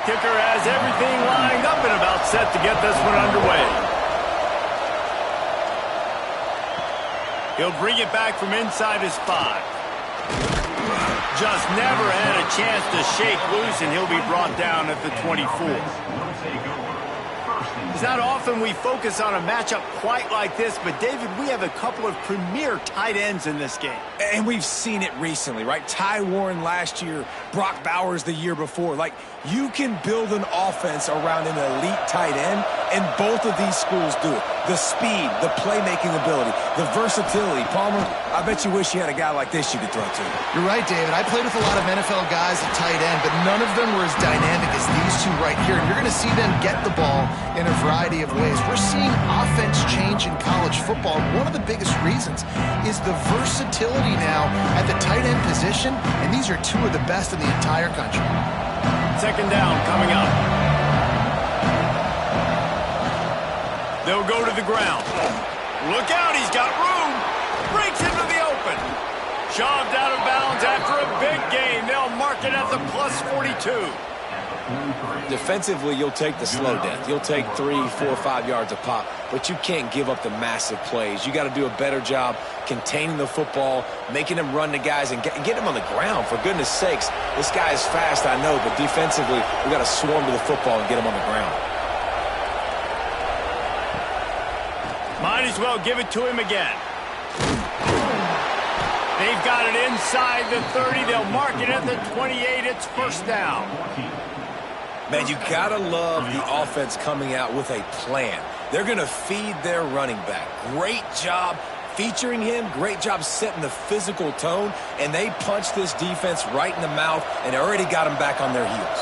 Kicker has everything lined up and about set to get this one underway. He'll bring it back from inside his 5. Just never had a chance to shake loose, and he'll be brought down at the 24. It's not often we focus on a matchup quite like this, but David, we have a couple of premier tight ends in this game. And we've seen it recently, right? Ty Warren last year, Brock Bowers the year before. Like, you can build an offense around an elite tight end, and both of these schools do it. The speed, the playmaking ability, the versatility. Palmer, I bet you wish you had a guy like this you could throw to. You're right, David. I played with a lot of NFL guys at tight end, but none of them were as dynamic as these two right here. And you're going to see them get the ball in a variety of ways. We're seeing offense change in college football. One of the biggest reasons is the versatility now at the tight end position, and these are two of the best in the entire country. Second down coming up. They'll go to the ground. Look out, he's got room. Breaks into the open. Shoved out of bounds after a big gain. They'll mark it at the plus 42. Defensively, you'll take the slow death. You'll take 3, 4, 5 yards a pop, but you can't give up the massive plays. You got to do a better job containing the football, making them run the guys, and get them on the ground. For goodness sakes, this guy is fast, I know, but defensively, we got to swarm to the football and get him on the ground. Might as well give it to him again. They've got it inside the 30. They'll mark it at the 28. It's first down. Man, you gotta love the offense coming out with a plan. They're gonna feed their running back. Great job featuring him. Great job setting the physical tone. And they punched this defense right in the mouth and already got them back on their heels.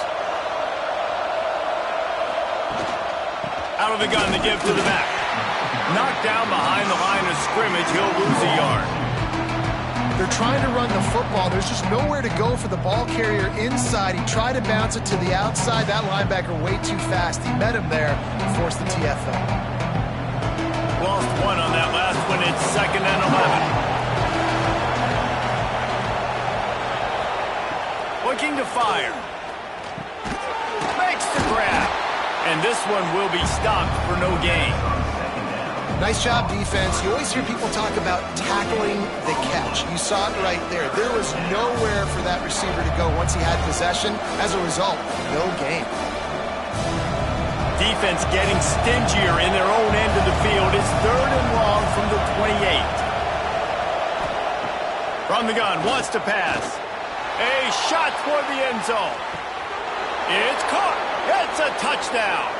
Out of the gun to give to the back. Knocked down behind the line of scrimmage. He'll lose a yard. They're trying to run the football. There's just nowhere to go for the ball carrier inside. He tried to bounce it to the outside. That linebacker way too fast. He met him there and forced the TFL. Lost one on that last one. It's 2nd and 11. Looking to fire. Makes the grab. And this one will be stopped for no gain. Nice job, defense. You always hear people talk about tackling the catch. You saw it right there. There was nowhere for that receiver to go once he had possession. As a result, no gain. Defense getting stingier in their own end of the field. It's 3rd and long from the 28. From the gun, wants to pass. A shot for the end zone. It's caught. It's a touchdown.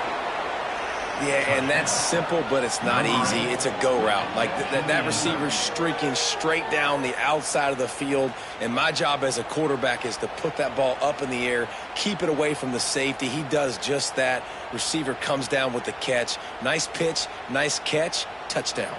Yeah, and that's simple, but it's not easy. It's a go route. Like that receiver's streaking straight down the outside of the field, and my job as a quarterback is to put that ball up in the air, keep it away from the safety. He does just that. Receiver comes down with the catch. Nice pitch, nice catch, touchdown.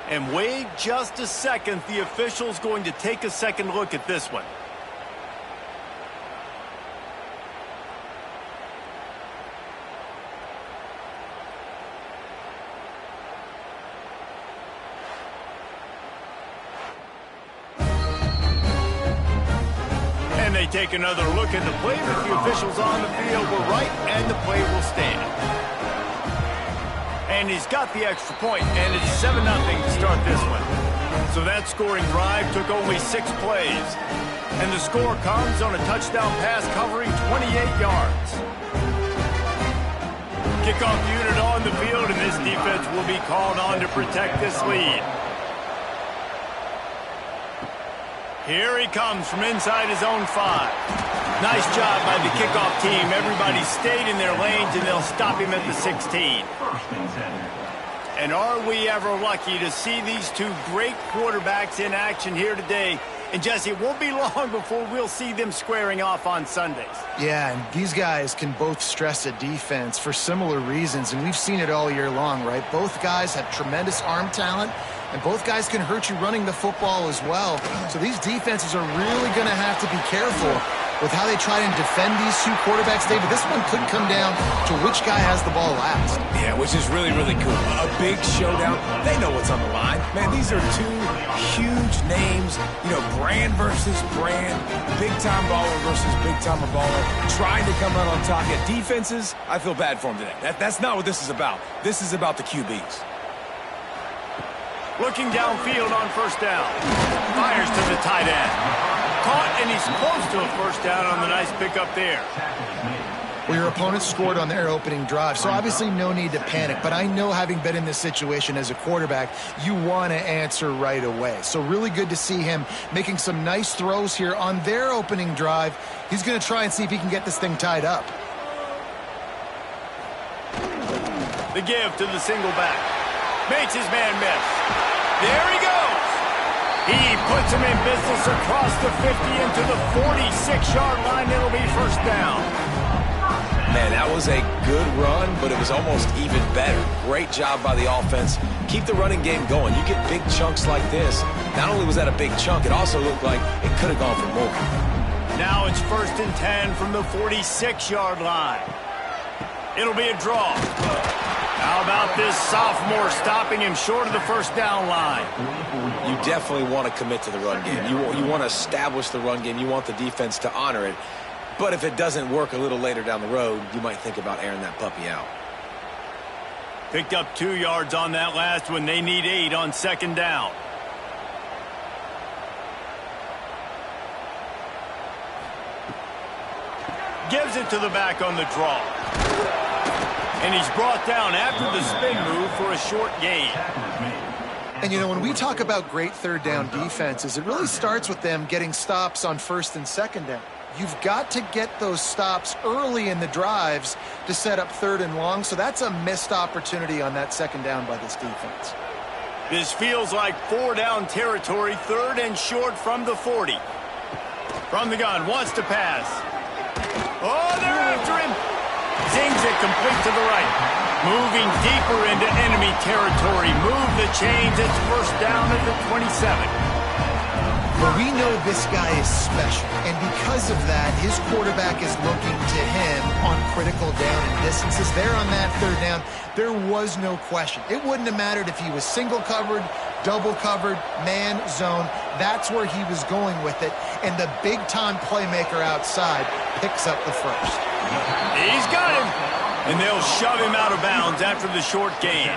And wait just a second. The official's going to take a second look at this one. And they take another look at the play, but the officials on the field were right, and the play will stand. And he's got the extra point, and it's 7-0 to start this one. So that scoring drive took only 6 plays. And the score comes on a touchdown pass covering 28 yards. Kickoff unit on the field, and this defense will be called on to protect this lead. Here he comes from inside his own 5. Nice job by the kickoff team. Everybody stayed in their lanes, and they'll stop him at the 16. And are we ever lucky to see these two great quarterbacks in action here today? And, Jesse, it won't be long before we'll see them squaring off on Sundays. Yeah, and these guys can both stress a defense for similar reasons, and we've seen it all year long, right? Both guys have tremendous arm talent, and both guys can hurt you running the football as well. So these defenses are really going to have to be careful with how they try and defend these two quarterbacks, David, this one could come down to which guy has the ball last. Yeah, which is really, really cool. A big showdown. They know what's on the line. Man, these are two huge names, you know, brand versus brand, big-time baller versus big-timer baller, trying to come out on top. Yeah, defenses, I feel bad for them today. That's not what this is about. This is about the QBs. Looking downfield on first down. Fires to the tight end. Caught, and he's close to a first down on the nice pickup there. Well, your opponent scored on their opening drive, so obviously no need to panic. But I know, having been in this situation as a quarterback, you want to answer right away. So really good to see him making some nice throws here on their opening drive. He's going to try and see if he can get this thing tied up. The give to the single back. Makes his man miss. There he goes. He puts him in business across the 50 into the 46-yard line. It'll be first down. Man, that was a good run, but it was almost even better. Great job by the offense. Keep the running game going. You get big chunks like this. Not only was that a big chunk, it also looked like it could have gone for more. Now it's 1st and 10 from the 46-yard line. It'll be a draw. How about this sophomore stopping him short of the first down line? You definitely want to commit to the run game. You want to establish the run game. You want the defense to honor it. But if it doesn't work a little later down the road, you might think about airing that puppy out. Picked up 2 yards on that last one. They need 8 on second down. Gives it to the back on the draw. And he's brought down after the spin move for a short gain. And, you know, when we talk about great third down defenses, it really starts with them getting stops on first and second down. You've got to get those stops early in the drives to set up third and long, so that's a missed opportunity on that second down by this defense. This feels like 4-down territory, 3rd and short from the 40. From the gun, wants to pass. Oh, they're after him. Zings it complete to the right. Moving deeper into enemy territory. Move the chains. It's first down at the 27. Well, we know this guy is special, and because of that, his quarterback is looking to him on critical down and distances. There on that third down, there was no question. It wouldn't have mattered if he was single covered, double covered, man, zone. That's where he was going with it, and the big-time playmaker outside picks up the first. He's got him, and they'll shove him out of bounds after the short gain.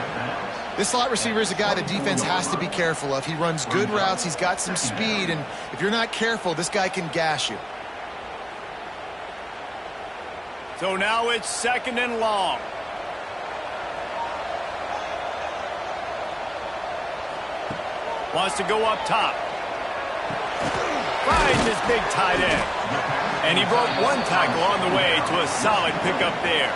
This slot receiver is a guy the defense has to be careful of. He runs good routes. He's got some speed, and if you're not careful, this guy can gash you. So now it's 2nd and long. Wants to go up top. Finds his big tight end. And he broke one tackle on the way to a solid pickup there.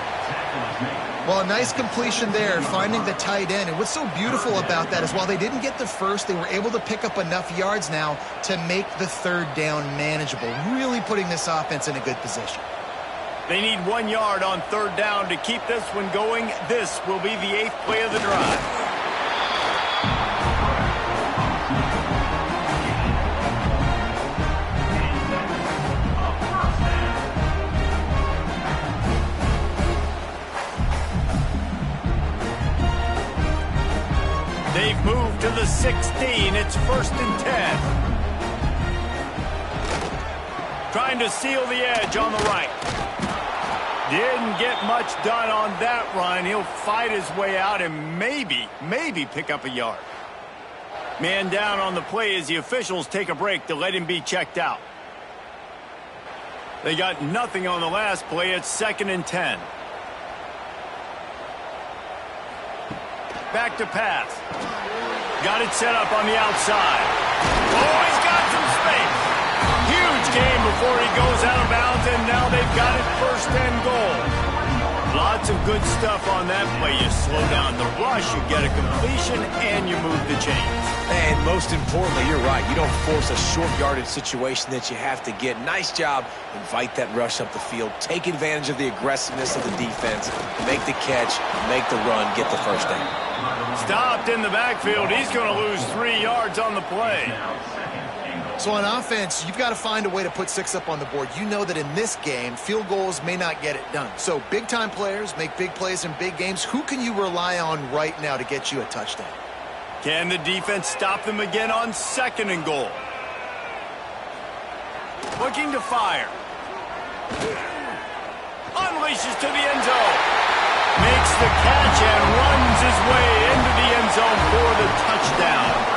Well, a nice completion there, finding the tight end. And what's so beautiful about that is while they didn't get the first, they were able to pick up enough yards now to make the third down manageable, really putting this offense in a good position. They need 1 yard on third down to keep this one going. This will be the 8th play of the drive. They've moved to the 16. It's 1st and 10. Trying to seal the edge on the right. Didn't get much done on that run. He'll fight his way out and maybe pick up a yard. Man down on the play as the officials take a break to let him be checked out. They got nothing on the last play. It's 2nd and 10. Back to pass. Got it set up on the outside. Oh, he's got some space. Huge game before he goes out of bounds, and now they've got it 1st and goal. Lots of good stuff on that play. You slow down the rush, you get a completion, and you move the chains. And most importantly, you're right. You don't force a short yardage situation that you have to get. Nice job. Invite that rush up the field. Take advantage of the aggressiveness of the defense. Make the catch, make the run, get the first down. Stopped in the backfield. He's going to lose 3 yards on the play. So on offense, you've got to find a way to put 6 up on the board. You know that in this game, field goals may not get it done. So big-time players make big plays in big games. Who can you rely on right now to get you a touchdown? Can the defense stop them again on 2nd and goal? Looking to fire. Unleashes to the end zone. Makes the catch and runs his way into the end zone for the touchdown.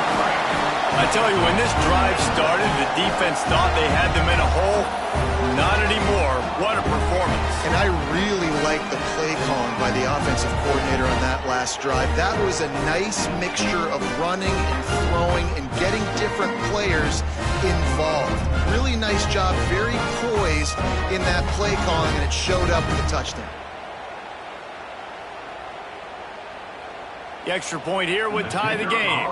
I tell you, when this drive started, the defense thought they had them in a hole. Not anymore. What a performance. And I really like the play calling by the offensive coordinator on that last drive. That was a nice mixture of running and throwing and getting different players involved. Really nice job, very poised in that play calling, and it showed up with a touchdown. The extra point here would tie the game.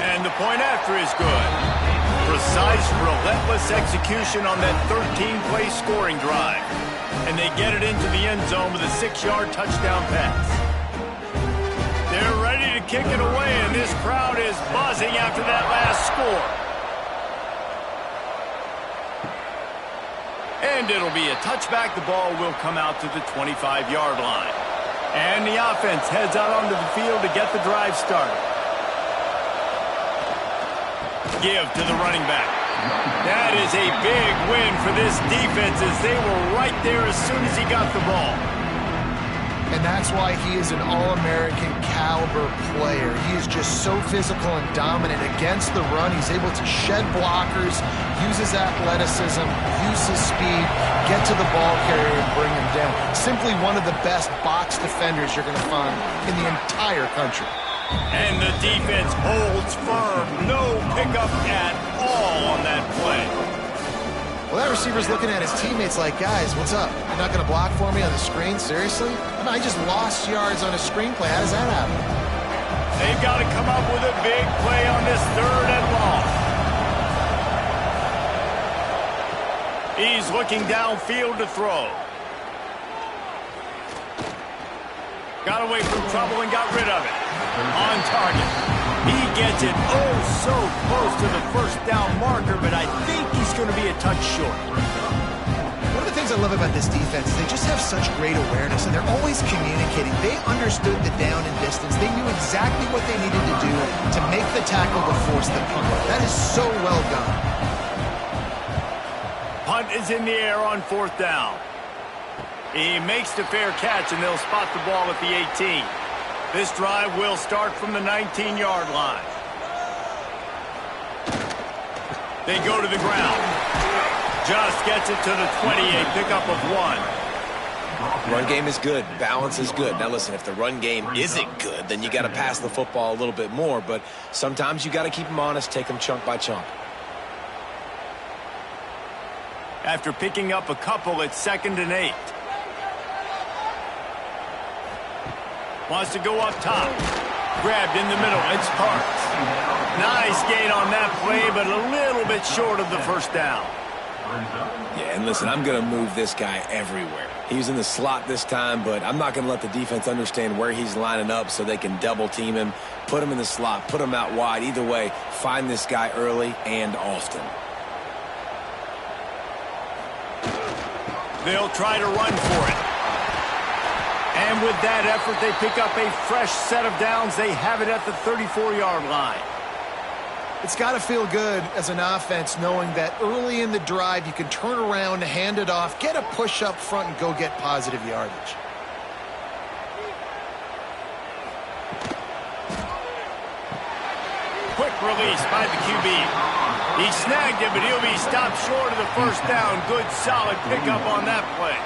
And the point after is good. Precise, relentless execution on that 13-play scoring drive. And they get it into the end zone with a 6-yard touchdown pass. They're ready to kick it away, and this crowd is buzzing after that last score. And it'll be a touchback. The ball will come out to the 25-yard line. And the offense heads out onto the field to get the drive started. Give to the running back. That is a big win for this defense as they were right there as soon as he got the ball. And that's why he is an all-American caliber player. He is just so physical and dominant against the run. He's able to shed blockers, use his athleticism, use his speed, get to the ball carrier and bring him down. Simply one of the best box defenders you're going to find in the entire country. And the defense holds firm. No pickup at all on that play. Well, that receiver's looking at his teammates like, guys, what's up? You're not going to block for me on the screen? Seriously? I just lost yards on a screenplay. How does that happen? They've got to come up with a big play on this 3rd and long. He's looking downfield to throw. Got away from trouble and got rid of it. On target. He gets it so close to the 1st down marker, but I think he's going to be a touch short. One of the things I love about this defense is they just have such great awareness, and they're always communicating. They understood the down and distance. They knew exactly what they needed to do to make the tackle to force the punt. That is so well done. Punt is in the air on 4th down. He makes the fair catch, and they'll spot the ball at the 18. This drive will start from the 19-yard line. They go to the ground. Just gets it to the 28, pickup of 1. Run game is good. Balance is good. Now, listen, if the run game isn't good, then you got to pass the football a little bit more. But sometimes you got to keep them honest, take them chunk by chunk. After picking up a couple, it's 2nd and 8. Wants to go up top. Grabbed in the middle. It's Parks. Nice gain on that play, but a little bit short of the 1st down. Yeah, and listen, I'm going to move this guy everywhere. He's in the slot this time, but I'm not going to let the defense understand where he's lining up so they can double team him, put him in the slot, put him out wide. Either way, find this guy early and often. They'll try to run for it. And with that effort, they pick up a fresh set of downs. They have it at the 34-yard line. It's got to feel good as an offense knowing that early in the drive you can turn around, hand it off, get a push up front, and go get positive yardage. Quick release by the QB. He snagged it, but he'll be stopped short of the 1st down. Good, solid pickup on that play.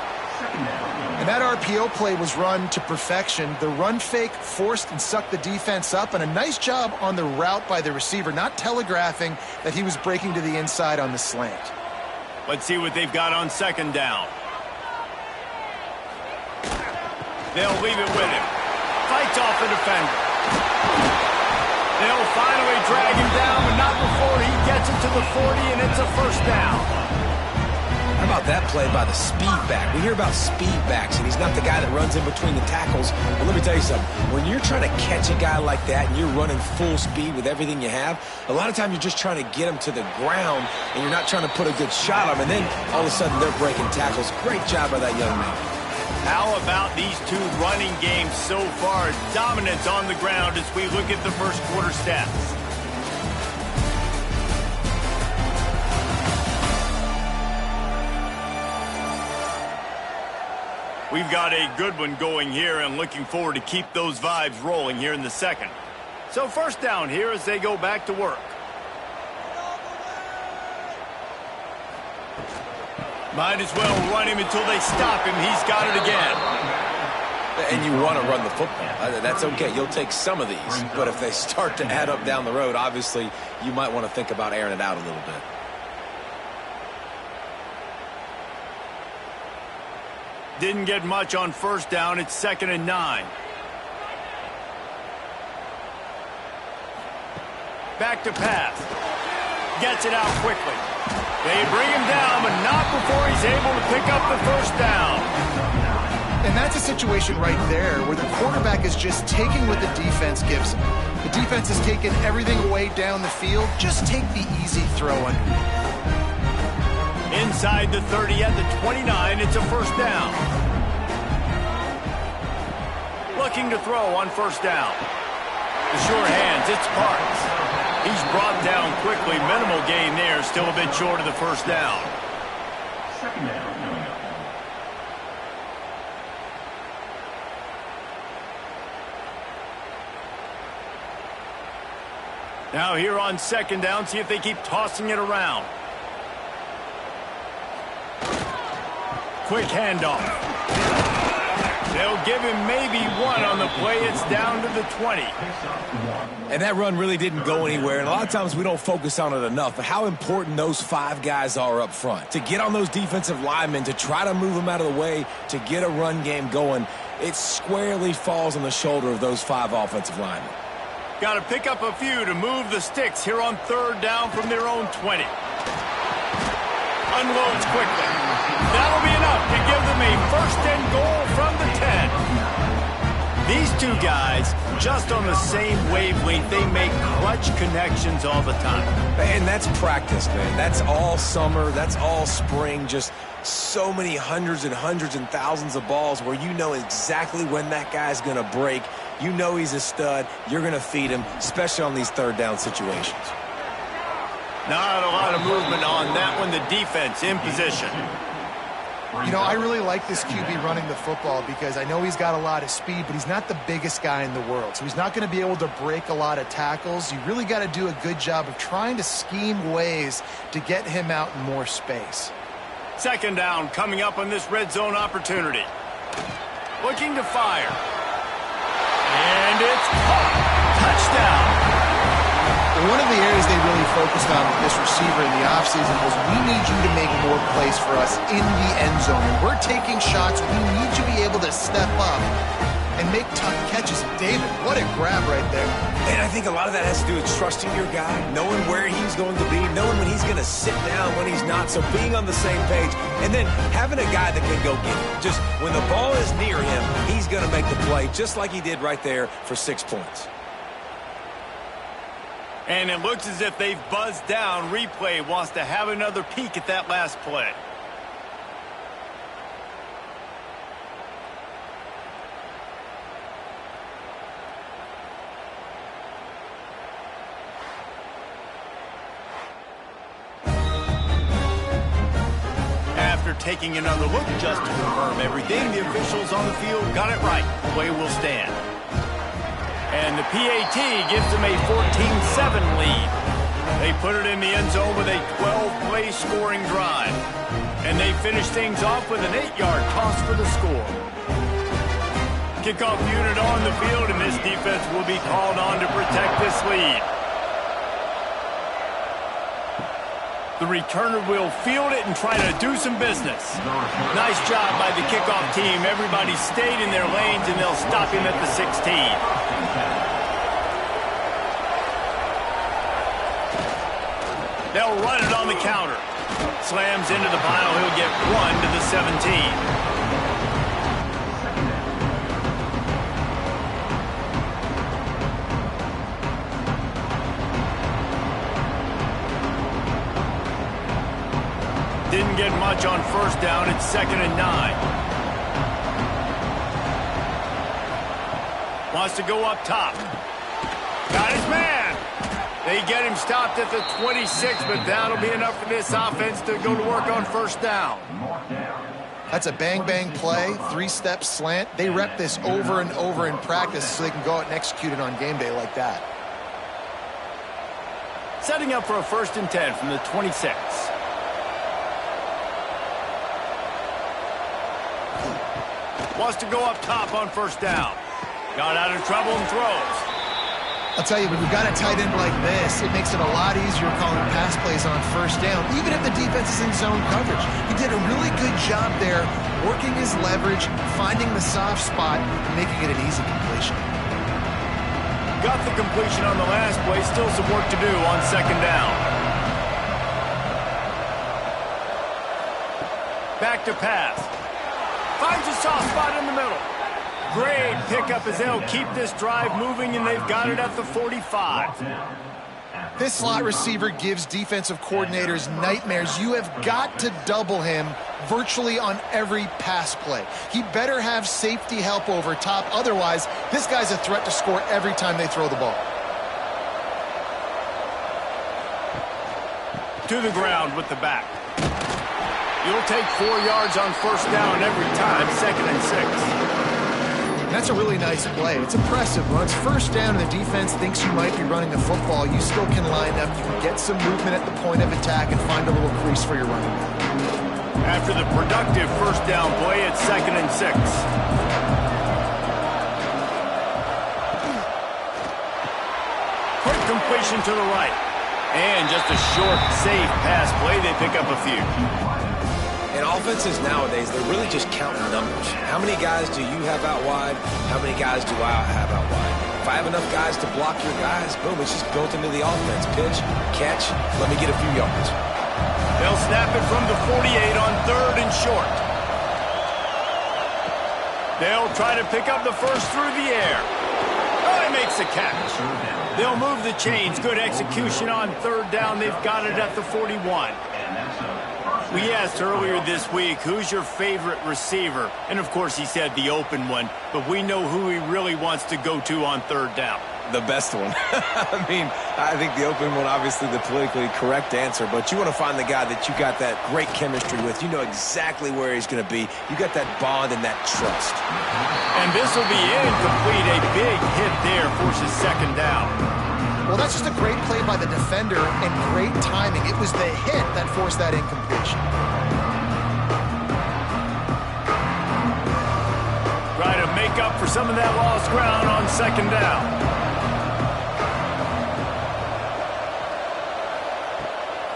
And that RPO play was run to perfection. The run fake forced and sucked the defense up, and a nice job on the route by the receiver, not telegraphing that he was breaking to the inside on the slant. Let's see what they've got on 2nd down. They'll leave it with him. Fights off the defender. They'll finally drag him down, but not before he gets it to the 40, and it's a 1st down. How about that play by the speed back? We hear about speed backs, and he's not the guy that runs in between the tackles. But let me tell you something. When you're trying to catch a guy like that and you're running full speed with everything you have, a lot of times you're just trying to get him to the ground, and you're not trying to put a good shot on him. And then all of a sudden they're breaking tackles. Great job by that young man. How about these two running games so far? Dominance on the ground as we look at the first quarter stats. We've got a good one going here and looking forward to keep those vibes rolling here in the second. So first down here as they go back to work. Might as well run him until they stop him. He's got it again. And you want to run the football. That's okay. You'll take some of these. But if they start to add up down the road, obviously you might want to think about airing it out a little bit. Didn't get much on first down. It's 2nd and 9. Back to pass. Gets it out quickly. They bring him down, but not before he's able to pick up the first down. And that's a situation right there where the quarterback is just taking what the defense gives him. The defense is taking everything away down the field. Just take the easy throw underneath. Inside the 30 at the 29, it's a first down. Looking to throw on first down. The sure hands, it's Parks. He's brought down quickly. Minimal gain there, still a bit short of the first down. Second down. Now here on second down, see if they keep tossing it around. Quick handoff. They'll give him maybe one on the play. It's down to the 20. And that run really didn't go anywhere. And a lot of times we don't focus on it enough. But how important those 5 guys are up front. To get on those defensive linemen, to try to move them out of the way, to get a run game going, it squarely falls on the shoulder of those 5 offensive linemen. Got to pick up a few to move the sticks here on third down from their own 20. Unloads quickly. That'll be enough to give them a first and goal from the 10. These two guys, just on the same wavelength, they make clutch connections all the time. And that's practice, man. That's all summer. That's all spring. Just so many hundreds and thousands of balls where you know exactly when that guy's going to break. You know he's a stud. You're going to feed him, especially on these third down situations. Not a lot of movement on that one. The defense in position. You know, I really like this QB running the football because I know he's got a lot of speed, but he's not the biggest guy in the world. So he's not going to be able to break a lot of tackles. You really got to do a good job of trying to scheme ways to get him out in more space. Second down coming up on this red zone opportunity. Looking to fire. And it's caught. Touchdown. One of the areas they really focused on with this receiver in the offseason was we need you to make more plays for us in the end zone. And we're taking shots. We need you to be able to step up and make tough catches. David, what a grab right there. And I think a lot of that has to do with trusting your guy, knowing where he's going to be, knowing when he's going to sit down, when he's not. So being on the same page, and then having a guy that can go get it. Just when the ball is near him, he's going to make the play, just like he did right there for 6 points. And it looks as if they've buzzed down. Replay wants to have another peek at that last play. After taking another look just to confirm everything, the officials on the field got it right. Play will stand. And the PAT gives them a 14-7 lead. They put it in the end zone with a 12-play scoring drive. And they finish things off with an 8-yard toss for the score. Kickoff unit on the field, and this defense will be called on to protect this lead. The returner will field it and try to do some business. Nice job by the kickoff team. Everybody stayed in their lanes, and they'll stop him at the 16. They'll run it on the counter. Slams into the pile. He'll get 1 to the 17. Didn't get much on first down. It's 2nd and 9. Wants to go up top. Got his man. They get him stopped at the 26, but that'll be enough for this offense to go to work on first down. That's a bang-bang play, 3-step slant. They rep this over and over in practice so they can go out and execute it on game day like that. Setting up for a 1st and 10 from the 26. Wants to go up top on first down. Got out of trouble and throws. I'll tell you, when you've got a tight end like this, it makes it a lot easier calling pass plays on first down, even if the defense is in zone coverage. He did a really good job there, working his leverage, finding the soft spot, and making it an easy completion. Got the completion on the last play. Still some work to do on 2nd down. Back to pass. Finds a soft spot in the middle. Great pickup as they'll keep this drive moving, and they've got it at the 45. This slot receiver gives defensive coordinators nightmares. You have got to double him virtually on every pass play. He better have safety help over top. Otherwise, this guy's a threat to score every time they throw the ball. To the ground with the back. You'll take 4 yards on first down every time, 2nd and 6. That's a really nice play. It's impressive. When it's first down and the defense thinks you might be running the football, you still can line up. You can get some movement at the point of attack and find a little crease for your running back. After the productive first down play, it's 2nd and 6. Quick completion to the right. And just a short, safe pass play. They pick up a few. And offenses nowadays, they're really just counting numbers. How many guys do you have out wide? How many guys do I have out wide? If I have enough guys to block your guys, boom, it's just built into the offense. Pitch, catch, let me get a few yards. They'll snap it from the 48 on 3rd and short. They'll try to pick up the first through the air. Oh, he makes the catch. They'll move the chains. Good execution on 3rd down. They've got it at the 41. We asked earlier this week, who's your favorite receiver? And, of course, he said the open one. But we know who he really wants to go to on 3rd down. The best one. I mean, I think the open one, obviously the politically correct answer. But you want to find the guy that you got that great chemistry with. You know exactly where he's going to be. You got that bond and that trust. And this will be incomplete. A big hit there forces 2nd down. Well, that's just a great play by the defender and great timing. It was the hit that forced that incompletion. Try to make up for some of that lost ground on 2nd down.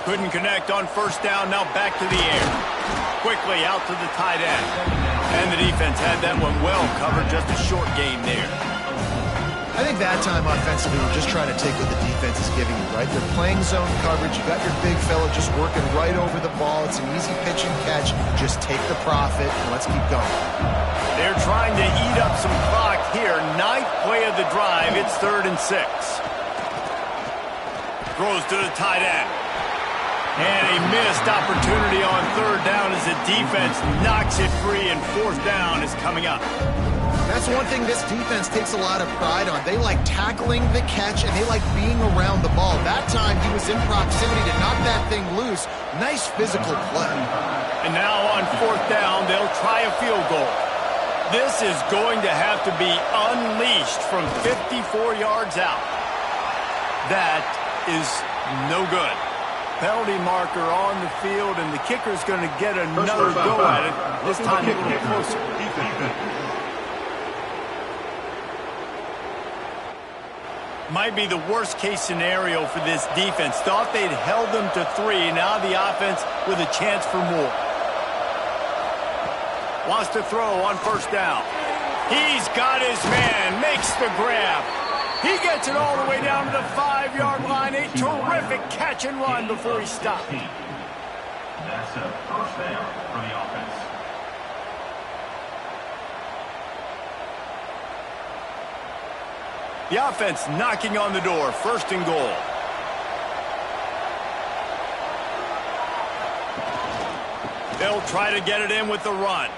Couldn't connect on first down. Now back to the air. Quickly out to the tight end. And the defense had that one well covered. Just a short gain there. I think that time offensively, we're just trying to take what the defense is giving you, right? They're playing zone coverage. You got your big fella just working right over the ball. It's an easy pitch and catch. Just take the profit and let's keep going. They're trying to eat up some clock here. 9th play of the drive. It's 3rd and 6. Throws to the tight end. And a missed opportunity on 3rd down as the defense knocks it free, and 4th down is coming up. That's one thing this defense takes a lot of pride on. They like tackling the catch, and they like being around the ball. That time, he was in proximity to knock that thing loose. Nice physical play. And now on 4th down, they'll try a field goal. This is going to have to be unleashed from 54 yards out. That is no good. Penalty marker on the field, and the kicker's going to get another go at it. This time a little closer. Might be the worst-case scenario for this defense. Thought they'd held them to 3. Now the offense with a chance for more. Wants to throw on first down. He's got his man. Makes the grab. He gets it all the way down to the 5-yard line. A terrific catch and run before he stopped. That's a first down for the offense. The offense knocking on the door, 1st and goal. They'll try to get it in with the run.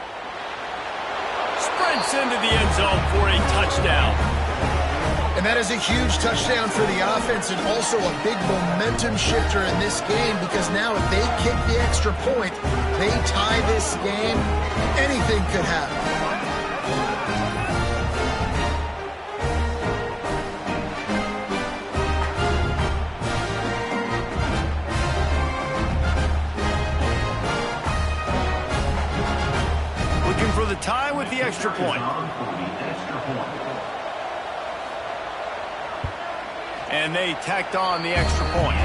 Sprints into the end zone for a touchdown. And that is a huge touchdown for the offense and also a big momentum shifter in this game, because now if they kick the extra point, they tie this game, anything could happen. Looking for the tie with the extra point. And they tacked on the extra point.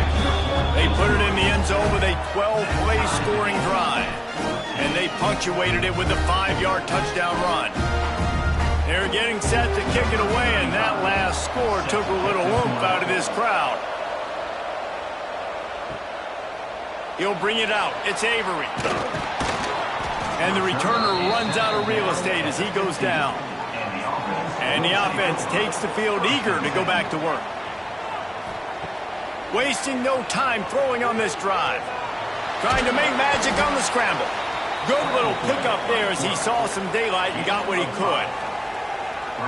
They put it in the end zone with a 12-play scoring drive. And they punctuated it with a 5-yard touchdown run. They're getting set to kick it away, and that last score took a little oomph out of this crowd. He'll bring it out. It's Avery. And the returner runs out of real estate as he goes down. And the offense takes the field eager to go back to work. Wasting no time throwing on this drive. Trying to make magic on the scramble. Good little pickup there as he saw some daylight and got what he could.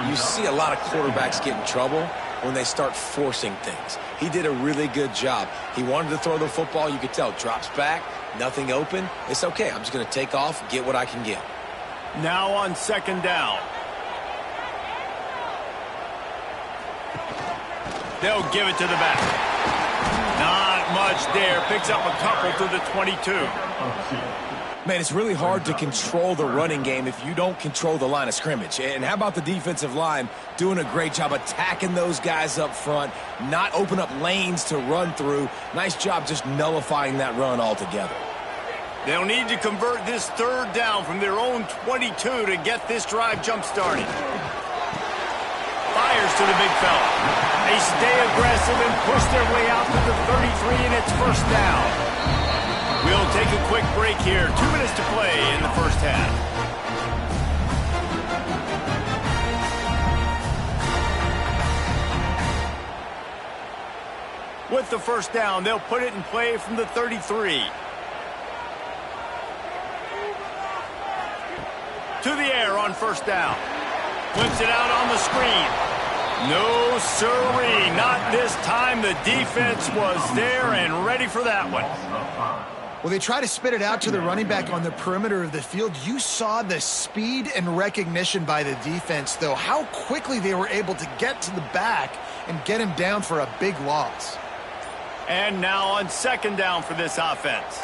You see a lot of quarterbacks get in trouble when they start forcing things. He did a really good job. He wanted to throw the football. You could tell. Drops back, nothing open. It's okay. I'm just going to take off, get what I can get. Now on 2nd down. They'll give it to the back. Not much there. Picks up a couple to the 22. Man, it's really hard to control the running game if you don't control the line of scrimmage. And how about the defensive line doing a great job attacking those guys up front, not open up lanes to run through. Nice job just nullifying that run altogether. They'll need to convert this 3rd down from their own 22 to get this drive jump-started. Fires to the big fella. They stay aggressive and push their way out to the 33, and it's 1st down. We'll take a quick break here. 2 minutes to play in the 1st half. With the 1st down, they'll put it in play from the 33. To the air on 1st down. Flips it out on the screen. No, sirree, not this time. The defense was there and ready for that one. Well, they try to spit it out to the running back on the perimeter of the field. You saw the speed and recognition by the defense, though, how quickly they were able to get to the back and get him down for a big loss. And now on 2nd down for this offense.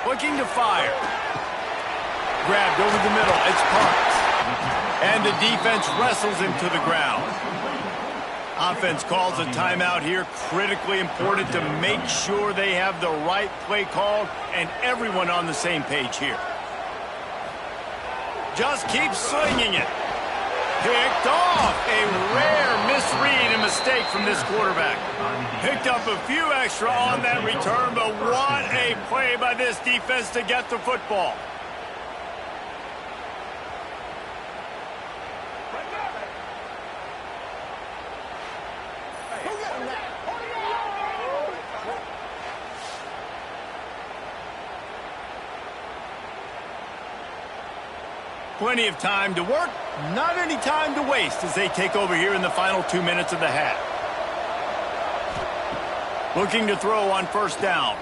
Looking to fire. Grabbed over the middle. It's Parks. And the defense wrestles him to the ground. Offense calls a timeout here. Critically important to make sure they have the right play called and everyone on the same page here. Just keep slinging it. Picked off. A rare misread and mistake from this quarterback. Picked up a few extra on that return, but what a play by this defense to get the football. Plenty of time to work, not any time to waste as they take over here in the final 2 minutes of the half. Looking to throw on 1st down.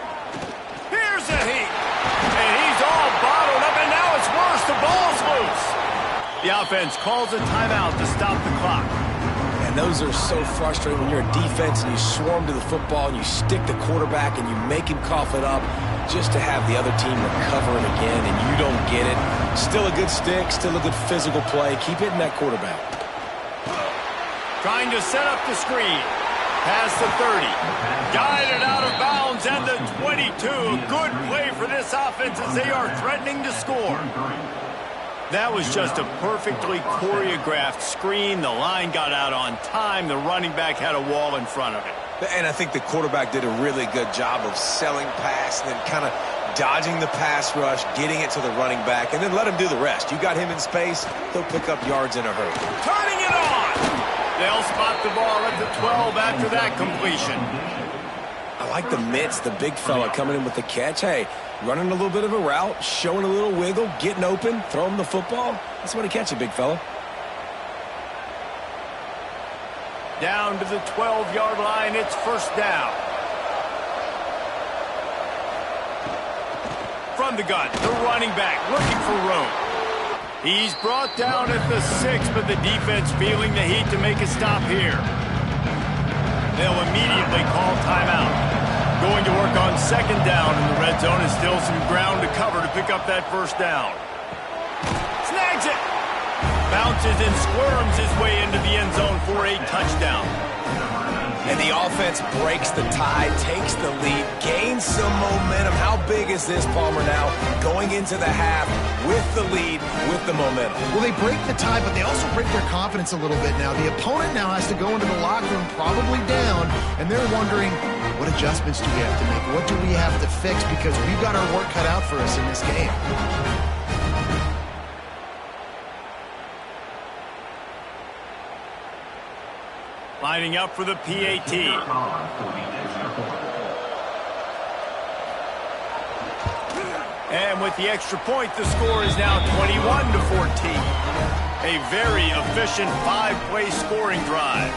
Here's a heat. And he's all bottled up, and now it's worse. The ball's loose. The offense calls a timeout to stop the clock. And those are so frustrating when you're a defense and you swarm to the football and you stick the quarterback and you make him cough it up just to have the other team recover it again and you don't get it. Still a good stick, still a good physical play. Keep hitting that quarterback. Trying to set up the screen. Past the 30. Guided out of bounds and the 22. A good play for this offense as they are threatening to score. That was just a perfectly choreographed screen. The line got out on time. The running back had a wall in front of it. And I think the quarterback did a really good job of selling pass and then kind of dodging the pass rush, getting it to the running back, and then let him do the rest. You got him in space, he'll pick up yards in a hurry. Turning it on! They'll spot the ball at the 12 after that completion. I like the mitts, the big fella coming in with the catch. Hey, running a little bit of a route, showing a little wiggle, getting open, throw him the football. That's what he catch it, big fella. Down to the 12-yard line, it's first down. From the gun, the running back looking for room. He's brought down at the 6, but the defense feeling the heat to make a stop here. They'll immediately call timeout. Going to work on second down in the red zone, and still some ground to cover to pick up that first down. Snags it! Bounces and squirms his way into the end zone for a touchdown. And the offense breaks the tie, takes the lead, gains some momentum. How big is this, Palmer, now? Going into the half with the lead, with the momentum. Well, they break the tie, but they also break their confidence a little bit now. The opponent now has to go into the locker room probably down, and they're wondering, what adjustments do we have to make? What do we have to fix? Because we've got our work cut out for us in this game. Lining up for the PAT. And with the extra point, the score is now 21-14. A very efficient 5-play scoring drive.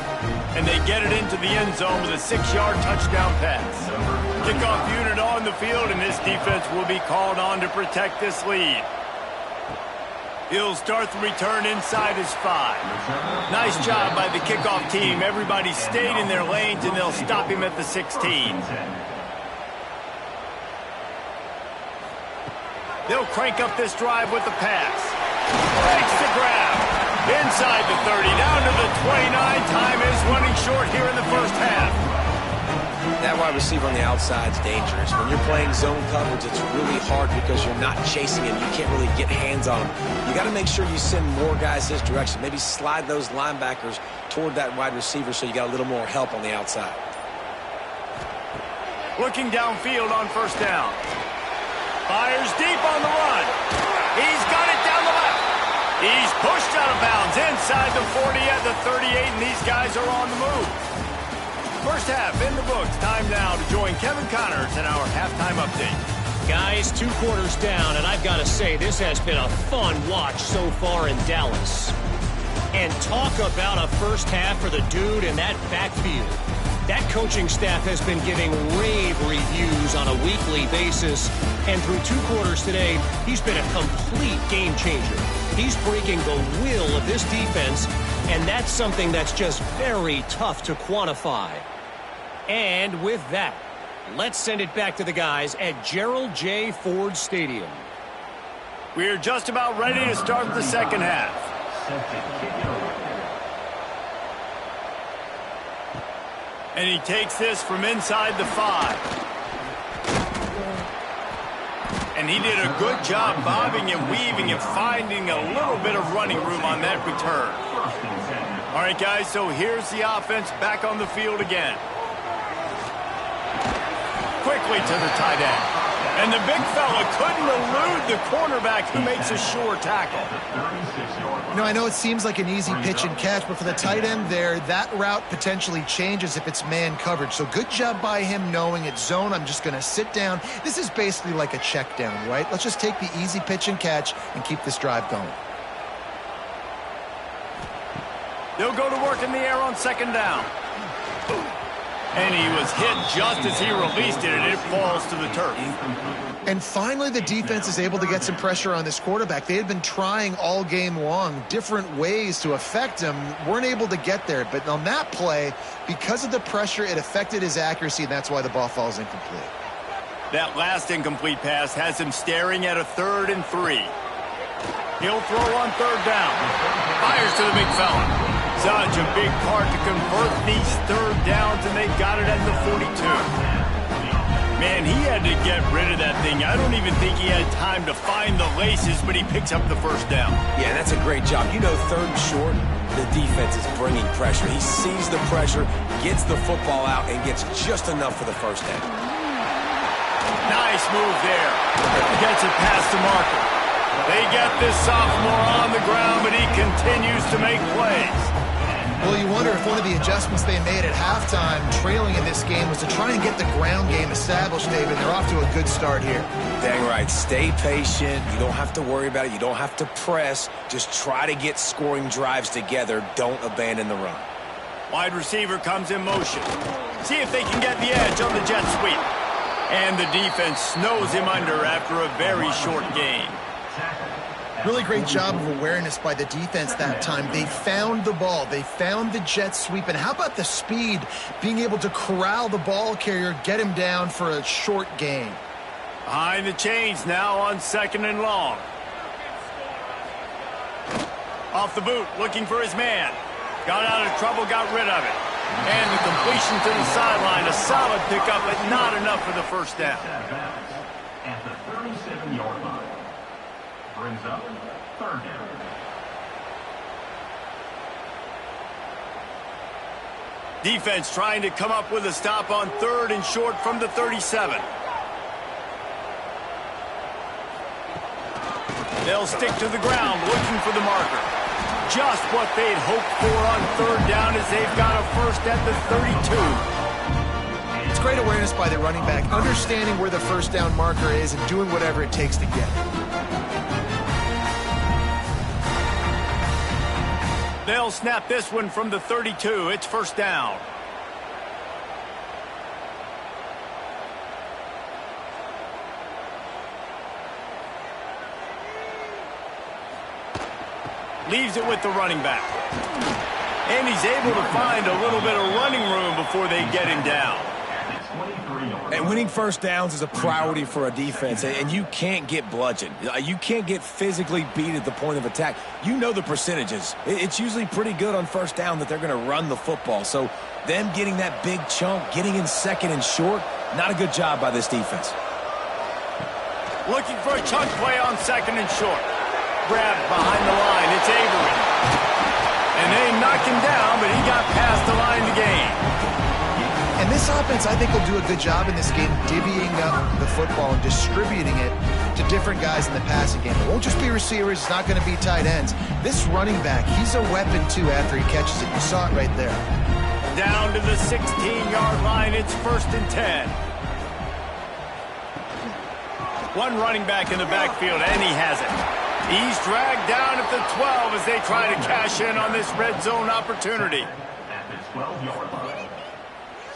And they get it into the end zone with a 6-yard touchdown pass. Kickoff unit on the field, and this defense will be called on to protect this lead. He'll start the return inside his 5. Nice job by the kickoff team. Everybody stayed in their lanes, and they'll stop him at the 16. They'll crank up this drive with the pass. Breaks the grab. Inside the 30, down to the 29. Time is running short here in the first half. That wide receiver on the outside is dangerous. When you're playing zone coverage, it's really hard because you're not chasing him. You can't really get hands on him. You got to make sure you send more guys his direction. Maybe slide those linebackers toward that wide receiver so you got a little more help on the outside. Looking downfield on first down. Fires deep on the run. He's got it down the left. He's pushed out of bounds inside the 40 at the 38, and these guys are on the move. First half in the books. Time now to join Kevin Connors in our halftime update. Guys, 2 quarters down, and I've got to say, this has been a fun watch so far in Dallas. And talk about a first half for the dude in that backfield. That coaching staff has been giving rave reviews on a weekly basis, and through 2 quarters today, he's been a complete game changer. He's breaking the will of this defense, and that's something that's just very tough to quantify. And with that, let's send it back to the guys at Gerald J. Ford Stadium. We're just about ready to start the second half. And he takes this from inside the 5. And he did a good job bobbing and weaving and finding a little bit of running room on that return. All right, guys, so here's the offense back on the field again. Quickly to the tight end. And the big fella couldn't elude the cornerback who makes a sure tackle. You know, I know it seems like an easy pitch and catch, but for the tight end there, that route potentially changes if it's man coverage. So good job by him knowing it's zone. I'm just going to sit down. This is basically like a check down, right? Let's just take the easy pitch and catch and keep this drive going. They'll go to work in the air on second down. And he was hit just as he released it, and it falls to the turf. And finally, the defense is able to get some pressure on this quarterback. They had been trying all game long different ways to affect him, weren't able to get there. But on that play, because of the pressure, it affected his accuracy, and that's why the ball falls incomplete. That last incomplete pass has him staring at a 3rd and 3. He'll throw on 3rd down. Fires to the big fella. Such a big part to convert these 3rd downs, and they got it at the 42. Man, he had to get rid of that thing. I don't even think he had time to find the laces, but he picks up the first down. Yeah, that's a great job. You know, 3rd short, the defense is bringing pressure. He sees the pressure, gets the football out, and gets just enough for the first down. Nice move there. Gets it past the marker. They get this sophomore on the ground, but he continues to make plays. Well, you wonder if one of the adjustments they made at halftime, trailing in this game, was to try and get the ground game established, David. They're off to a good start here. Dang right. Stay patient. You don't have to worry about it. You don't have to press. Just try to get scoring drives together. Don't abandon the run. Wide receiver comes in motion. See if they can get the edge on the jet sweep. And the defense snows him under after a very short gain. Really great job of awareness by the defense that time. They found the ball. They found the jet sweep. And how about the speed, being able to corral the ball carrier, get him down for a short gain. Behind the chains now on 2nd and long. Off the boot, looking for his man. Got out of trouble, got rid of it. And the completion to the sideline, a solid pickup, but not enough for the first down. At the 37-yard line. Brings up 3rd down. Defense trying to come up with a stop on 3rd and short from the 37. They'll stick to the ground looking for the marker. Just what they'd hoped for on 3rd down as they've got a first at the 32. It's great awareness by the running back, understanding where the first down marker is and doing whatever it takes to get it. They'll snap this one from the 32. It's first down. Leaves it with the running back. And he's able to find a little bit of running room before they get him down. And winning first downs is a priority for a defense, and you can't get bludgeoned. You can't get physically beat at the point of attack. You know the percentages. It's usually pretty good on first down that they're going to run the football. So them getting that big chunk, getting in 2nd and short, not a good job by this defense. Looking for a chunk play on 2nd and short. Grabbed behind the line. It's Avery. And they knock him down, but he got past the line to gain. And this offense, I think, will do a good job in this game divvying up the football and distributing it to different guys in the passing game. It won't just be receivers. It's not going to be tight ends. This running back, he's a weapon, too, after he catches it. You saw it right there. Down to the 16-yard line. It's 1st and 10. One running back in the backfield, and he has it. He's dragged down at the 12 as they try to cash in on this red zone opportunity. At the 12-yard line.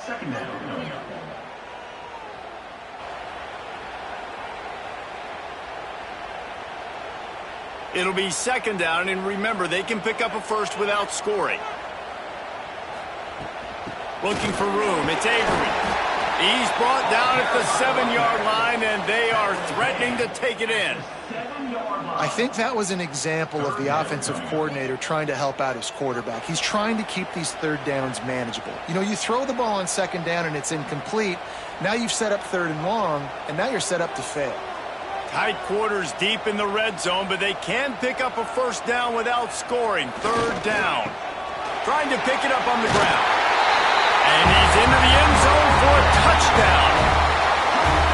2nd down. It'll be 2nd down, and remember, they can pick up a first without scoring. Looking for room. It's Avery. He's brought down at the 7-yard line, and they are threatening to take it in. I think that was an example of the offensive coordinator trying to help out his quarterback. He's trying to keep these 3rd downs manageable. You know, you throw the ball on 2nd down and it's incomplete. Now you've set up 3rd and long, and now you're set up to fail. Tight quarters deep in the red zone, but they can pick up a first down without scoring. 3rd down. Trying to pick it up on the ground. And he's into the end zone for a touchdown.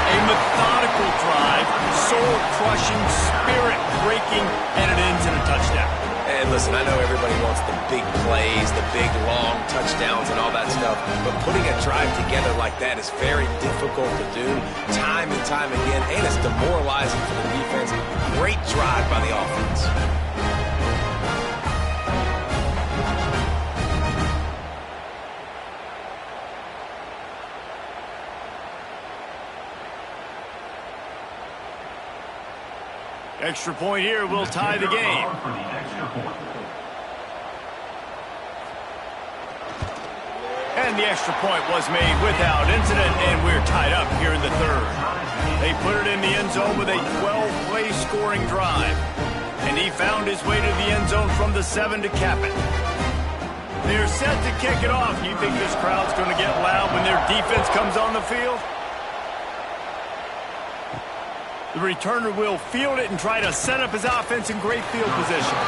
A methodical drive, soul-crushing, spirit-breaking, and it ends in a touchdown. And listen, I know everybody wants the big plays, the big, long touchdowns and all that stuff, but putting a drive together like that is very difficult to do time and time again, and it's demoralizing for the defense. Great drive by the offense. Extra point here will tie the game. And the extra point was made without incident, and we're tied up here in the 3rd. They put it in the end zone with a 12-play scoring drive. And he found his way to the end zone from the 7 to cap it. They're set to kick it off. You think this crowd's going to get loud when their defense comes on the field? The returner will field it and try to set up his offense in great field position.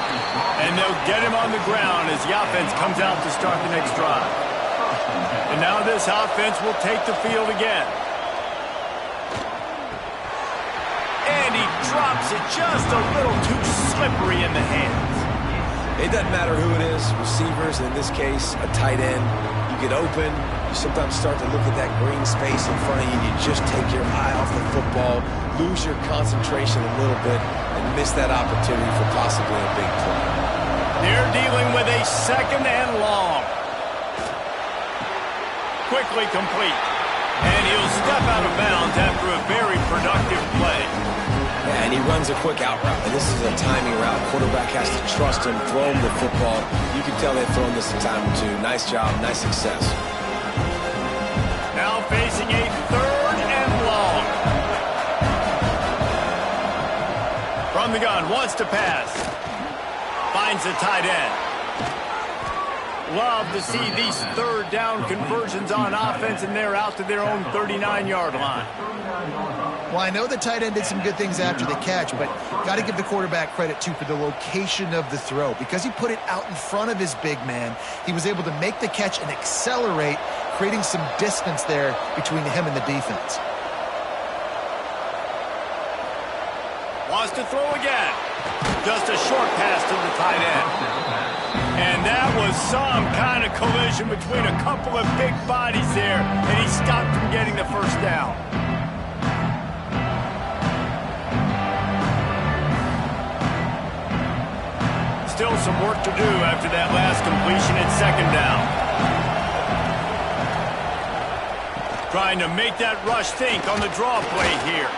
And they'll get him on the ground as the offense comes out to start the next drive. And now this offense will take the field again. And he drops it just a little too slippery in the hands. It doesn't matter who it is, receivers, in this case, a tight end. You get open, you sometimes start to look at that green space in front of you, and you just take your eye off the football, lose your concentration a little bit, and miss that opportunity for possibly a big play. They're dealing with a second and long. Quickly complete. And he'll step out of bounds after a very productive play. Yeah, and he runs a quick out route, and this is a timing route. Quarterback has to trust him, throw him the football. You can tell they've thrown this a time or two. Nice job, nice success. Now facing a third and long. From the gun, wants to pass. Finds the tight end. Love to see these third down conversions on offense, and they're out to their own 39-yard line. Well, I know the tight end did some good things after the catch, but got to give the quarterback credit, too, for the location of the throw. Because he put it out in front of his big man, he was able to make the catch and accelerate, creating some distance there between him and the defense. Wants to throw again. Just a short pass to the tight end. And that was some kind of collision between a couple of big bodies there, and he stopped from getting the first down. Still some work to do after that last completion at second down. Trying to make that rush think on the draw play here.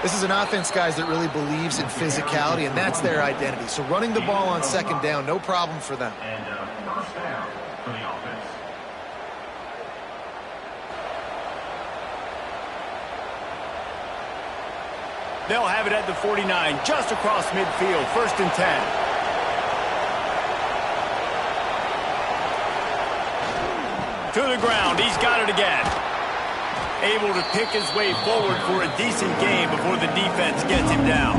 This is an offense, guys, that really believes in physicality, and that's their identity. So running the ball on second down, no problem for them. And first down for the offense. They'll have it at the 49, just across midfield, 1st and 10. To the ground, he's got it again. Able to pick his way forward for a decent game before the defense gets him down.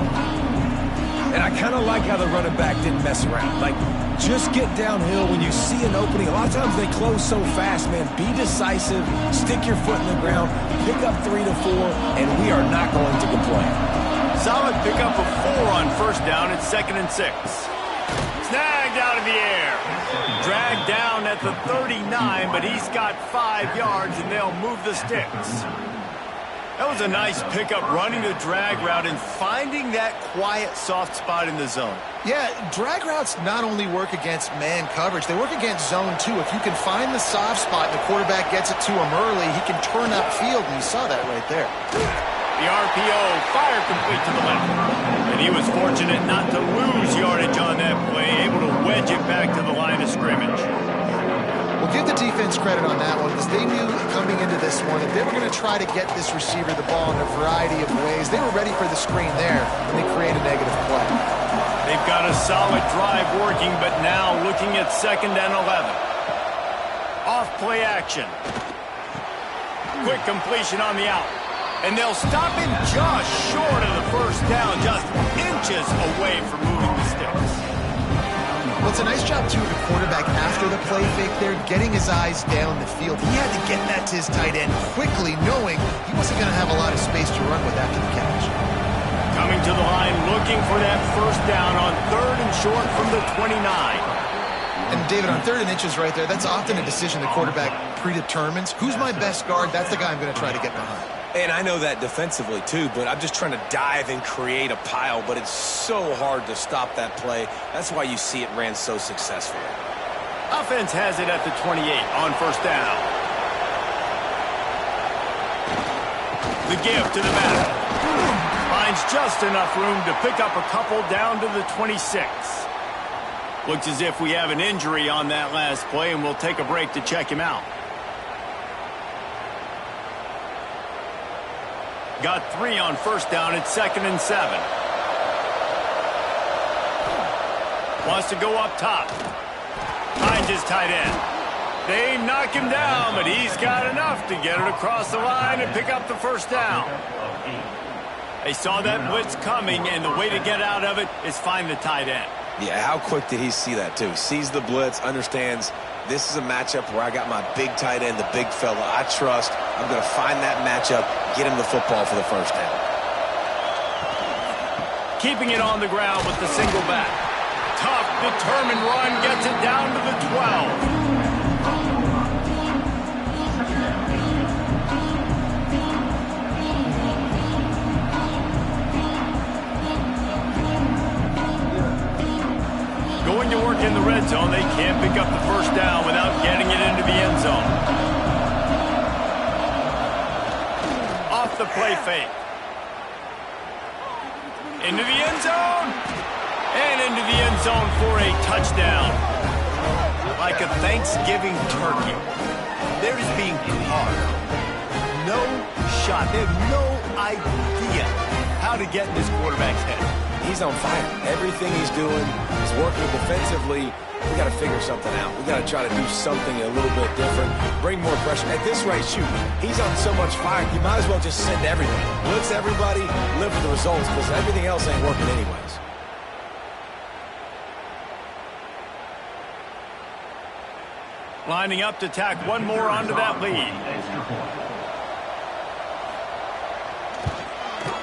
And I kind of like how the running back didn't mess around. Like, just get downhill when you see an opening. A lot of times they close so fast, man. Be decisive, stick your foot in the ground, pick up 3 to 4, and we are not going to complain. Solid pickup of 4 on first down at 2nd and 6. Snagged out of the air. Dragged down at the 39, but he's got 5 yards, and they'll move the sticks. That was a nice pickup, running the drag route and finding that quiet, soft spot in the zone. Yeah, drag routes not only work against man coverage, they work against zone too. If you can find the soft spot and the quarterback gets it to him early, he can turn upfield, and you saw that right there. The RPO, fire complete to the left. And he was fortunate not to lose yardage on that play, able to wedge it back to the line of scrimmage. We'll give the defense credit on that one, because they knew coming into this one that they were going to try to get this receiver the ball in a variety of ways. They were ready for the screen there, and they create a negative play. They've got a solid drive working, but now looking at 2nd and 11. Off play action. Quick completion on the out. And they'll stop him just short of the first down, just inches away from moving the sticks. Well, it's a nice job, too, of the quarterback after the play fake there, getting his eyes down the field. He had to get that to his tight end quickly, knowing he wasn't going to have a lot of space to run with after the catch. Coming to the line, looking for that first down on 3rd and short from the 29. And, David, on 3rd and inches right there, that's often a decision the quarterback predetermines. Who's my best guard? That's the guy I'm going to try to get behind. And I know that defensively, too, but I'm just trying to dive and create a pile, but it's so hard to stop that play. That's why you see it ran so successfully. Offense has it at the 28 on first down. The give to the back. Finds just enough room to pick up a couple down to the 26. Looks as if we have an injury on that last play, and we'll take a break to check him out. Got 3 on first down at 2nd and 7. Wants to go up top. Finds his tight end. They knock him down, but he's got enough to get it across the line and pick up the first down. They saw that blitz coming, and the way to get out of it is find the tight end. Yeah, how quick did he see that, too? Sees the blitz, understands this is a matchup where I got my big tight end, the big fella I trust. I'm going to find that matchup, get him the football for the first down. Keeping it on the ground with the single back. Tough, determined run gets it down to the 12. Going to work in the red zone, they can't pick up the first down without getting it into the end zone. Off the play fake. Into the end zone. And into the end zone for a touchdown. Like a Thanksgiving turkey. They're just being carved. No shot. They have no idea how to get in this quarterback's head. He's on fire. Everything he's doing is working defensively. We got to figure something out. We got to try to do something a little bit different. Bring more pressure. At this rate, shoot, he's on so much fire, you might as well just send everybody. Blitz everybody, live for the results, because everything else ain't working anyways. Lining up to tack one more onto that lead.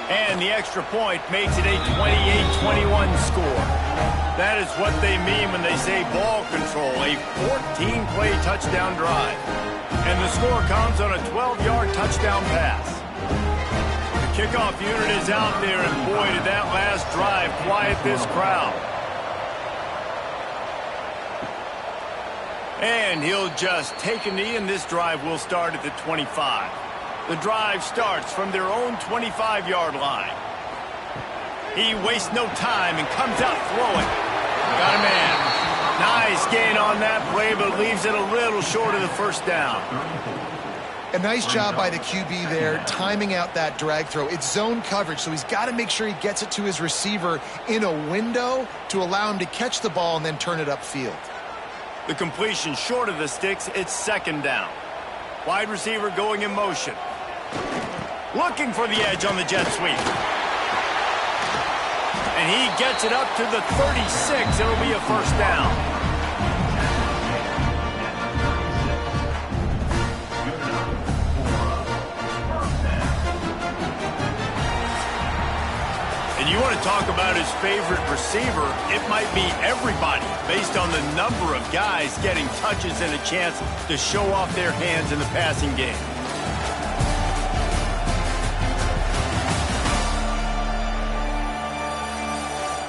And the extra point makes it a 28-21 score. That is what they mean when they say ball control, a 14-play touchdown drive. And the score comes on a 12-yard touchdown pass. The kickoff unit is out there, and boy, did that last drive quiet this crowd. And he'll just take a knee, and this drive will start at the 25. The drive starts from their own 25-yard line. He wastes no time and comes out throwing. Got a man. Nice gain on that play, but leaves it a little short of the first down. A nice job by the QB there, timing out that drag throw. It's zone coverage, so he's got to make sure he gets it to his receiver in a window to allow him to catch the ball and then turn it upfield. The completion short of the sticks, it's second down. Wide receiver going in motion. Looking for the edge on the jet sweep. And he gets it up to the 36. It'll be a first down. And you want to talk about his favorite receiver, it might be everybody based on the number of guys getting touches and a chance to show off their hands in the passing game.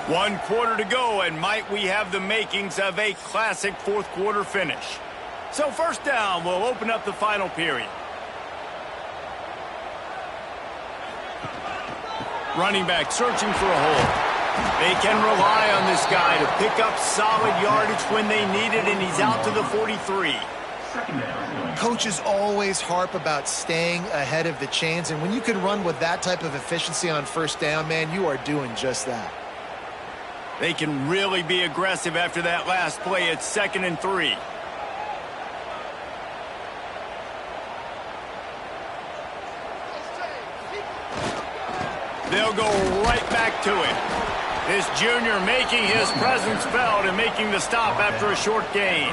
One quarter to go, and might we have the makings of a classic fourth quarter finish. So first down will open up the final period. Running back searching for a hole. They can rely on this guy to pick up solid yardage when they need it, and he's out to the 43. Coaches always harp about staying ahead of the chains, and when you can run with that type of efficiency on first down, man, you are doing just that. They can really be aggressive after that last play. It's 2nd and 3. They'll go right back to it. This junior making his presence felt and making the stop after a short gain.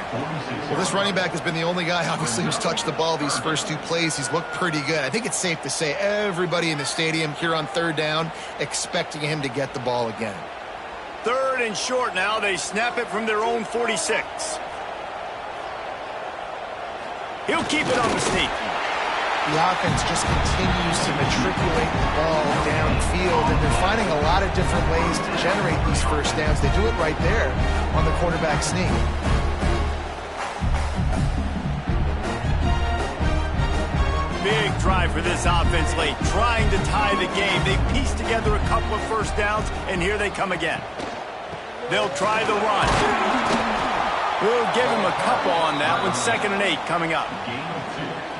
Well, this running back has been the only guy, obviously, who's touched the ball these first two plays. He's looked pretty good. I think it's safe to say everybody in the stadium here on third down expecting him to get the ball again. 3rd and short now. They snap it from their own 46. He'll keep it on the sneak. The offense just continues to matriculate the ball downfield, and they're finding a lot of different ways to generate these first downs. They do it right there on the quarterback sneak. Big drive for this offense late, trying to tie the game. They pieced together a couple of first downs, and here they come again. They'll try the run. We'll give him a couple on that one. 2nd and 8 coming up.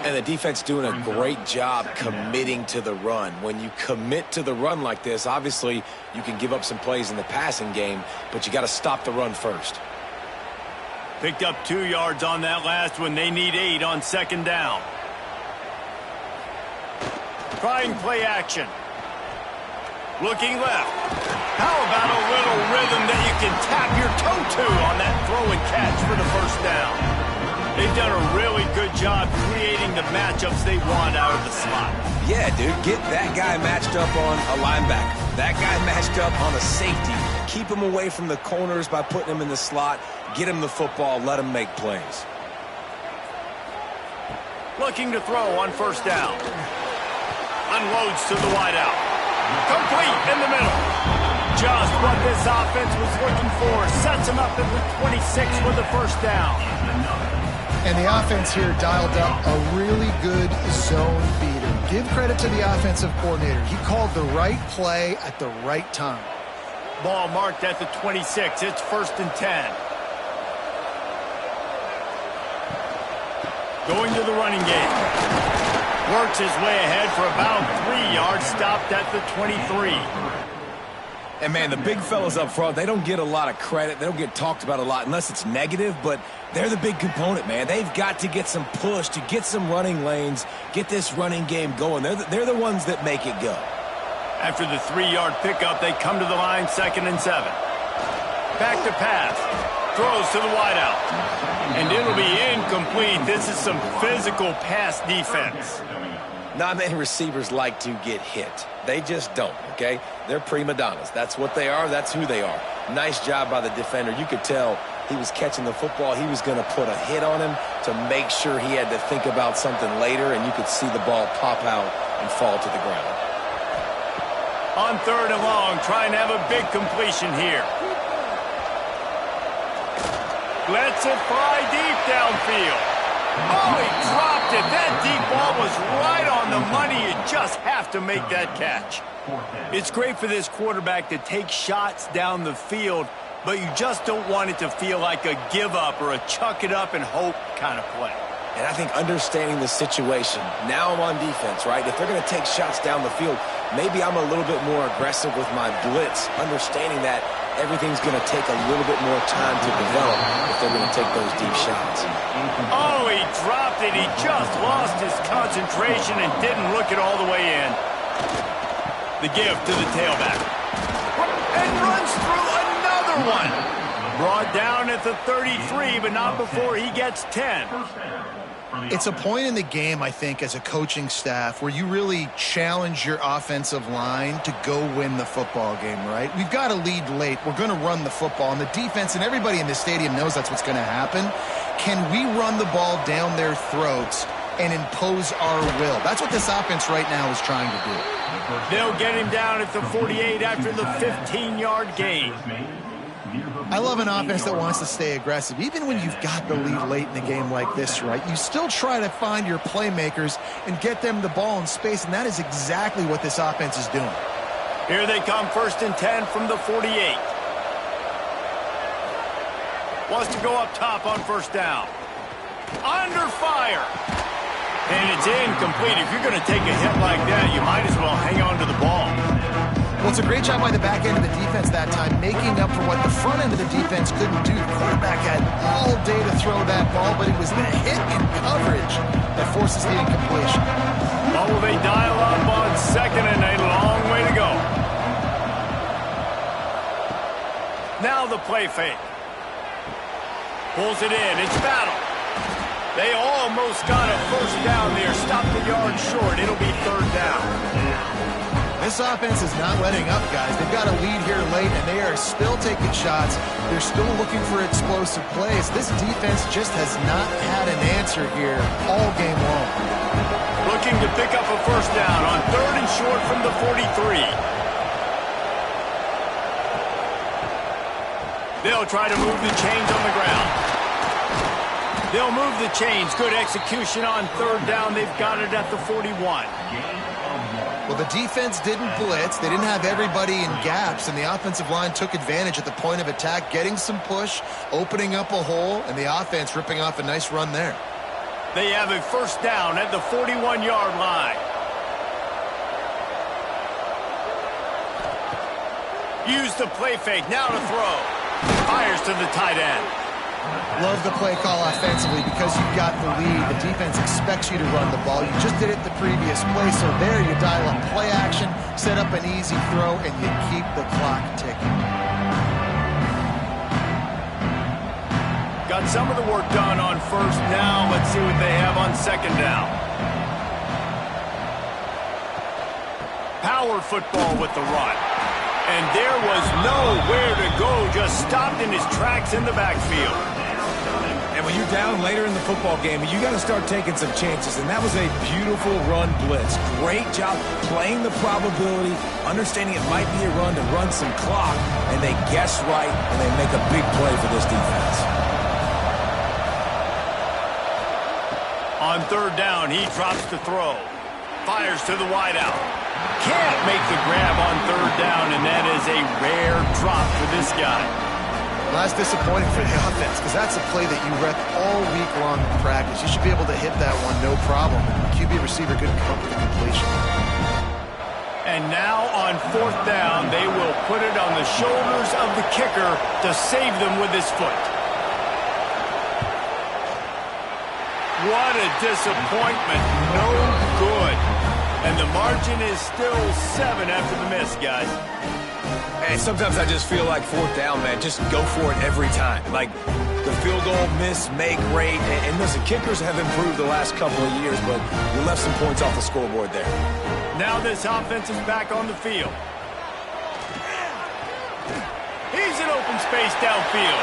And the defense doing a great job committing to the run. When you commit to the run like this, obviously you can give up some plays in the passing game, but you got to stop the run first. Picked up 2 yards on that last one. They need 8 on 2nd down. Trying play action. Looking left. How about a little rhythm that you can tap your toe to on that throw and catch for the first down? They've done a really good job creating the matchups they want out of the slot. Yeah, dude, get that guy matched up on a linebacker. That guy matched up on a safety. Keep him away from the corners by putting him in the slot. Get him the football. Let him make plays. Looking to throw on first down. Unloads to the wideout. Complete in the middle. Just what this offense was looking for. Sets him up at the 26 with the first down. And the offense here dialed up a really good zone beater. Give credit to the offensive coordinator. He called the right play at the right time. Ball marked at the 26. It's 1st and 10. Going to the running game. Works his way ahead for about 3 yards. Stopped at the 23. And, man, the big fellas up front, they don't get a lot of credit. They don't get talked about a lot unless it's negative, but they're the big component, man. They've got to get some push, to get some running lanes, get this running game going. They're the ones that make it go. After the 3-yard pickup, they come to the line, 2nd and 7. Back to pass. Throws to the wideout. And it'll be incomplete. This is some physical pass defense. Not many receivers like to get hit. They just don't, okay? They're prima donnas. That's what they are. That's who they are. Nice job by the defender. You could tell he was catching the football. He was going to put a hit on him to make sure he had to think about something later, and you could see the ball pop out and fall to the ground. On 3rd and long, trying to have a big completion here. Lets it fly deep downfield. Oh, he dropped it. That deep ball was right on the money. You just have to make that catch. It's great for this quarterback to take shots down the field, but you just don't want it to feel like a give-up or a chuck-it-up and hope kind of play. And I think understanding the situation, now I'm on defense, right? If they're going to take shots down the field, maybe I'm a little bit more aggressive with my blitz, understanding that everything's going to take a little bit more time to develop if they're going to take those deep shots. Oh, he dropped it. He just lost his concentration and didn't look it all the way in. The give to the tailback. And runs through another one. Brought down at the 33, but not before he gets 10. It's a point in the game, I think, as a coaching staff where you really challenge your offensive line to go win the football game, right? We've got to lead late. We're going to run the football. And the defense and everybody in the stadium knows that's what's going to happen. Can we run the ball down their throats and impose our will? That's what this offense right now is trying to do. They'll get him down at the 48 after the 15-yard gain. I love an offense that wants to stay aggressive. Even when you've got the lead late in the game like this, right, you still try to find your playmakers and get them the ball in space, and that is exactly what this offense is doing. Here they come, 1st and 10 from the 48. Wants to go up top on first down. Under fire. And it's incomplete. If you're going to take a hit like that, you might as well hang on to the ball. Well, it's a great job by the back end of the defense that time, making up for what the front end of the defense couldn't do. The quarterback had all day to throw that ball, but it was the hit in coverage that forces the incompletion. What will they dial up on 2nd and a long way to go? Now the play fake. Pulls it in. It's battle. They almost got a first down there. Stop the yard short. It'll be 3rd down. This offense is not letting up, guys. They've got a lead here late, and they are still taking shots. They're still looking for explosive plays. This defense just has not had an answer here all game long. Looking to pick up a first down on 3rd and short from the 43. They'll try to move the chains on the ground. They'll move the chains. Good execution on 3rd down. They've got it at the 41. Well, the defense didn't blitz. They didn't have everybody in gaps, and the offensive line took advantage at the point of attack, getting some push, opening up a hole, and the offense ripping off a nice run there. They have a first down at the 41-yard line. Use the play fake. Now to throw. Fires to the tight end. Love the play call offensively because you've got the lead. The defense expects you to run the ball. You just did it the previous play, so there you dial up play action, set up an easy throw, and you keep the clock ticking. Got some of the work done on first down. Let's see what they have on second down. Power football with the run. And there was nowhere to go, just stopped in his tracks in the backfield. And when you're down later in the football game, you got to start taking some chances. And that was a beautiful run blitz. Great job playing the probability, understanding it might be a run to run some clock. And they guess right, and they make a big play for this defense. On third down, he drops the throw. Fires to the wideout. Can't make the grab on third down, and that is a rare drop for this guy. Well, that's disappointing for the offense because that's a play that you rep all week long in practice. You should be able to hit that one no problem. The QB receiver couldn't come up with a completion. And now on fourth down, they will put it on the shoulders of the kicker to save them with his foot. What a disappointment. No good. And the margin is still 7 after the miss, guys. Hey, sometimes I just feel like fourth down, man. Just go for it every time. Like the field goal miss, make rate. And listen, kickers have improved the last couple of years, but you left some points off the scoreboard there. Now this offense is back on the field. He's in open space downfield.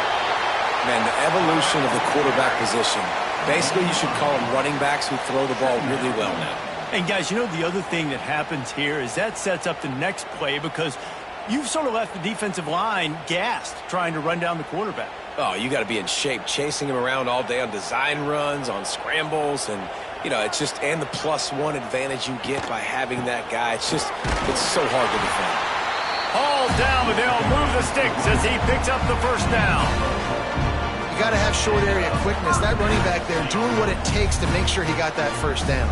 Man, the evolution of the quarterback position. Basically, you should call them running backs who throw the ball really well now. And guys, you know the other thing that happens here is that sets up the next play because you've sort of left the defensive line gassed trying to run down the quarterback. Oh, you got to be in shape, chasing him around all day on design runs, on scrambles, and, you know, it's just, and the +1 advantage you get by having that guy. It's so hard to defend. Hauled down, but they'll move the sticks as he picks up the first down. You got to have short area quickness. That running back there doing what it takes to make sure he got that first down.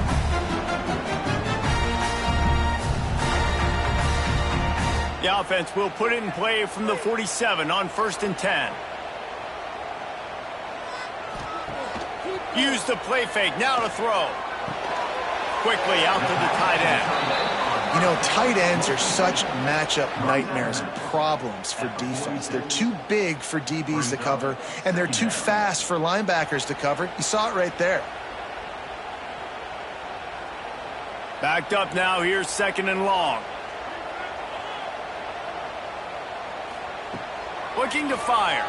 The offense will put it in play from the 47 on 1st and 10. Use the play fake, now to throw. Quickly out to the tight end. You know, tight ends are such matchup nightmares and problems for defense. They're too big for DBs to cover, and they're too fast for linebackers to cover. You saw it right there. Backed up now, here's 2nd and long. Looking to fire.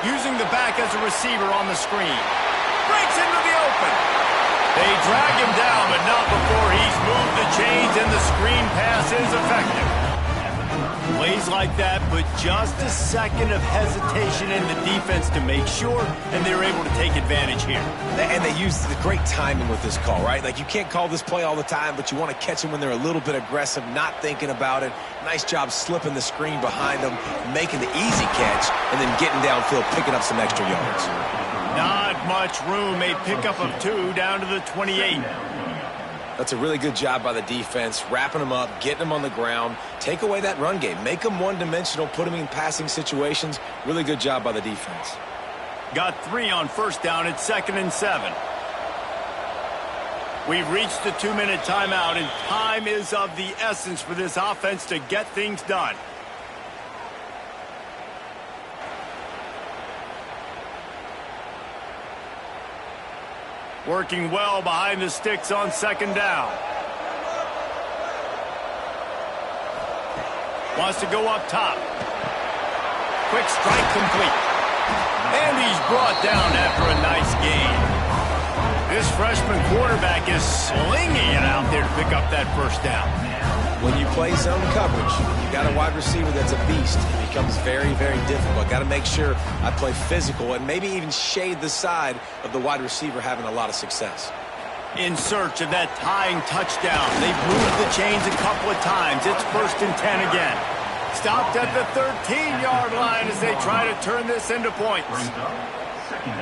Using the back as a receiver on the screen. Breaks into the open. They drag him down, but not before he's moved the chains and the screen pass is effective. Plays like that, but just a second of hesitation in the defense to make sure, and they're able to take advantage here. And they use the great timing with this call, right? Like, you can't call this play all the time, but you want to catch them when they're a little bit aggressive, not thinking about it. Nice job slipping the screen behind them, making the easy catch, and then getting downfield, picking up some extra yards. Not much room. A pickup of 2 down to the 28. That's a really good job by the defense, wrapping them up, getting them on the ground. Take away that run game. Make them one-dimensional, put them in passing situations. Really good job by the defense. Got 3 on 1st down at 2nd and 7. We've reached the 2-minute timeout, and time is of the essence for this offense to get things done. Working well behind the sticks on 2nd down. Wants to go up top. Quick strike complete. And he's brought down after a nice gain. This freshman quarterback is slinging it out there to pick up that first down. When you play zone coverage, you got a wide receiver that's a beast. It becomes very, very difficult. Got to make sure I play physical and maybe even shade the side of the wide receiver having a lot of success. In search of that tying touchdown. They've moved the chains a couple of times. It's 1st and 10 again. Stopped at the 13-yard line as they try to turn this into points.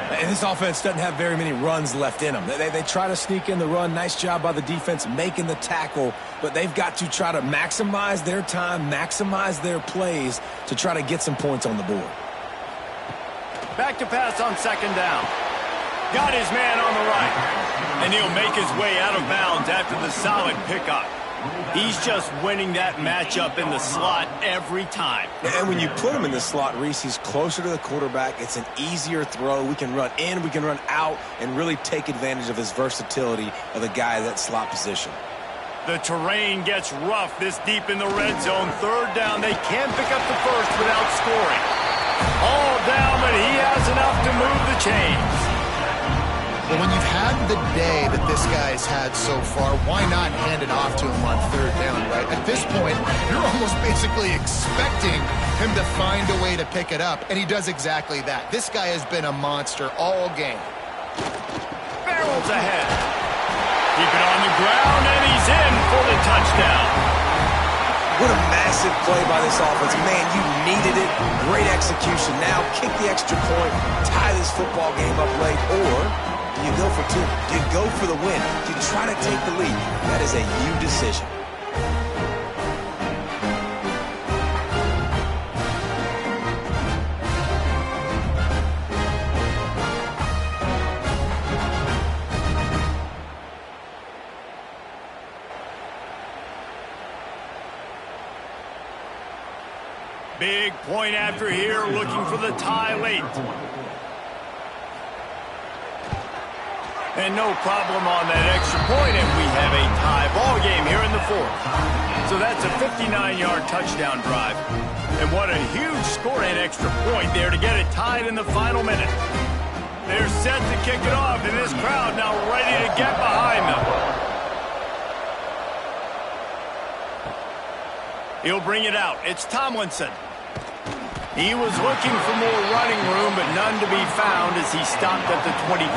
And this offense doesn't have very many runs left in them. They try to sneak in the run. Nice job by the defense making the tackle, but they've got to try to maximize their time, maximize their plays to try to get some points on the board. Back to pass on second down. Got his man on the right. And he'll make his way out of bounds after the solid pickup. He's just winning that matchup in the slot every time. And when you put him in the slot, Reese, he's closer to the quarterback. It's an easier throw. We can run in, we can run out, and really take advantage of his versatility of the guy at that slot position. The terrain gets rough this deep in the red zone. Third down, they can't pick up the first without scoring. All down, but he has enough to move the chains. Well, when you've had the day that this guy's had so far, why not hand it off to him on third down, right? At this point, you're almost basically expecting him to find a way to pick it up, and he does exactly that. This guy has been a monster all game. Barrels ahead. Keep it on the ground, and he's in for the touchdown. What a massive play by this offense. Man, you needed it. Great execution. Now kick the extra point, tie this football game up late, or you go for two. You go for the win. You try to take the lead. That is a you decision. Big point after here, looking for the tie late. And no problem on that extra point, and we have a tie ball game here in the fourth. So that's a 59-yard touchdown drive. And what a huge score and extra point there to get it tied in the final minute. They're set to kick it off, and this crowd now ready to get behind them. He'll bring it out. It's Tomlinson. He was looking for more running room, but none to be found as he stopped at the 23.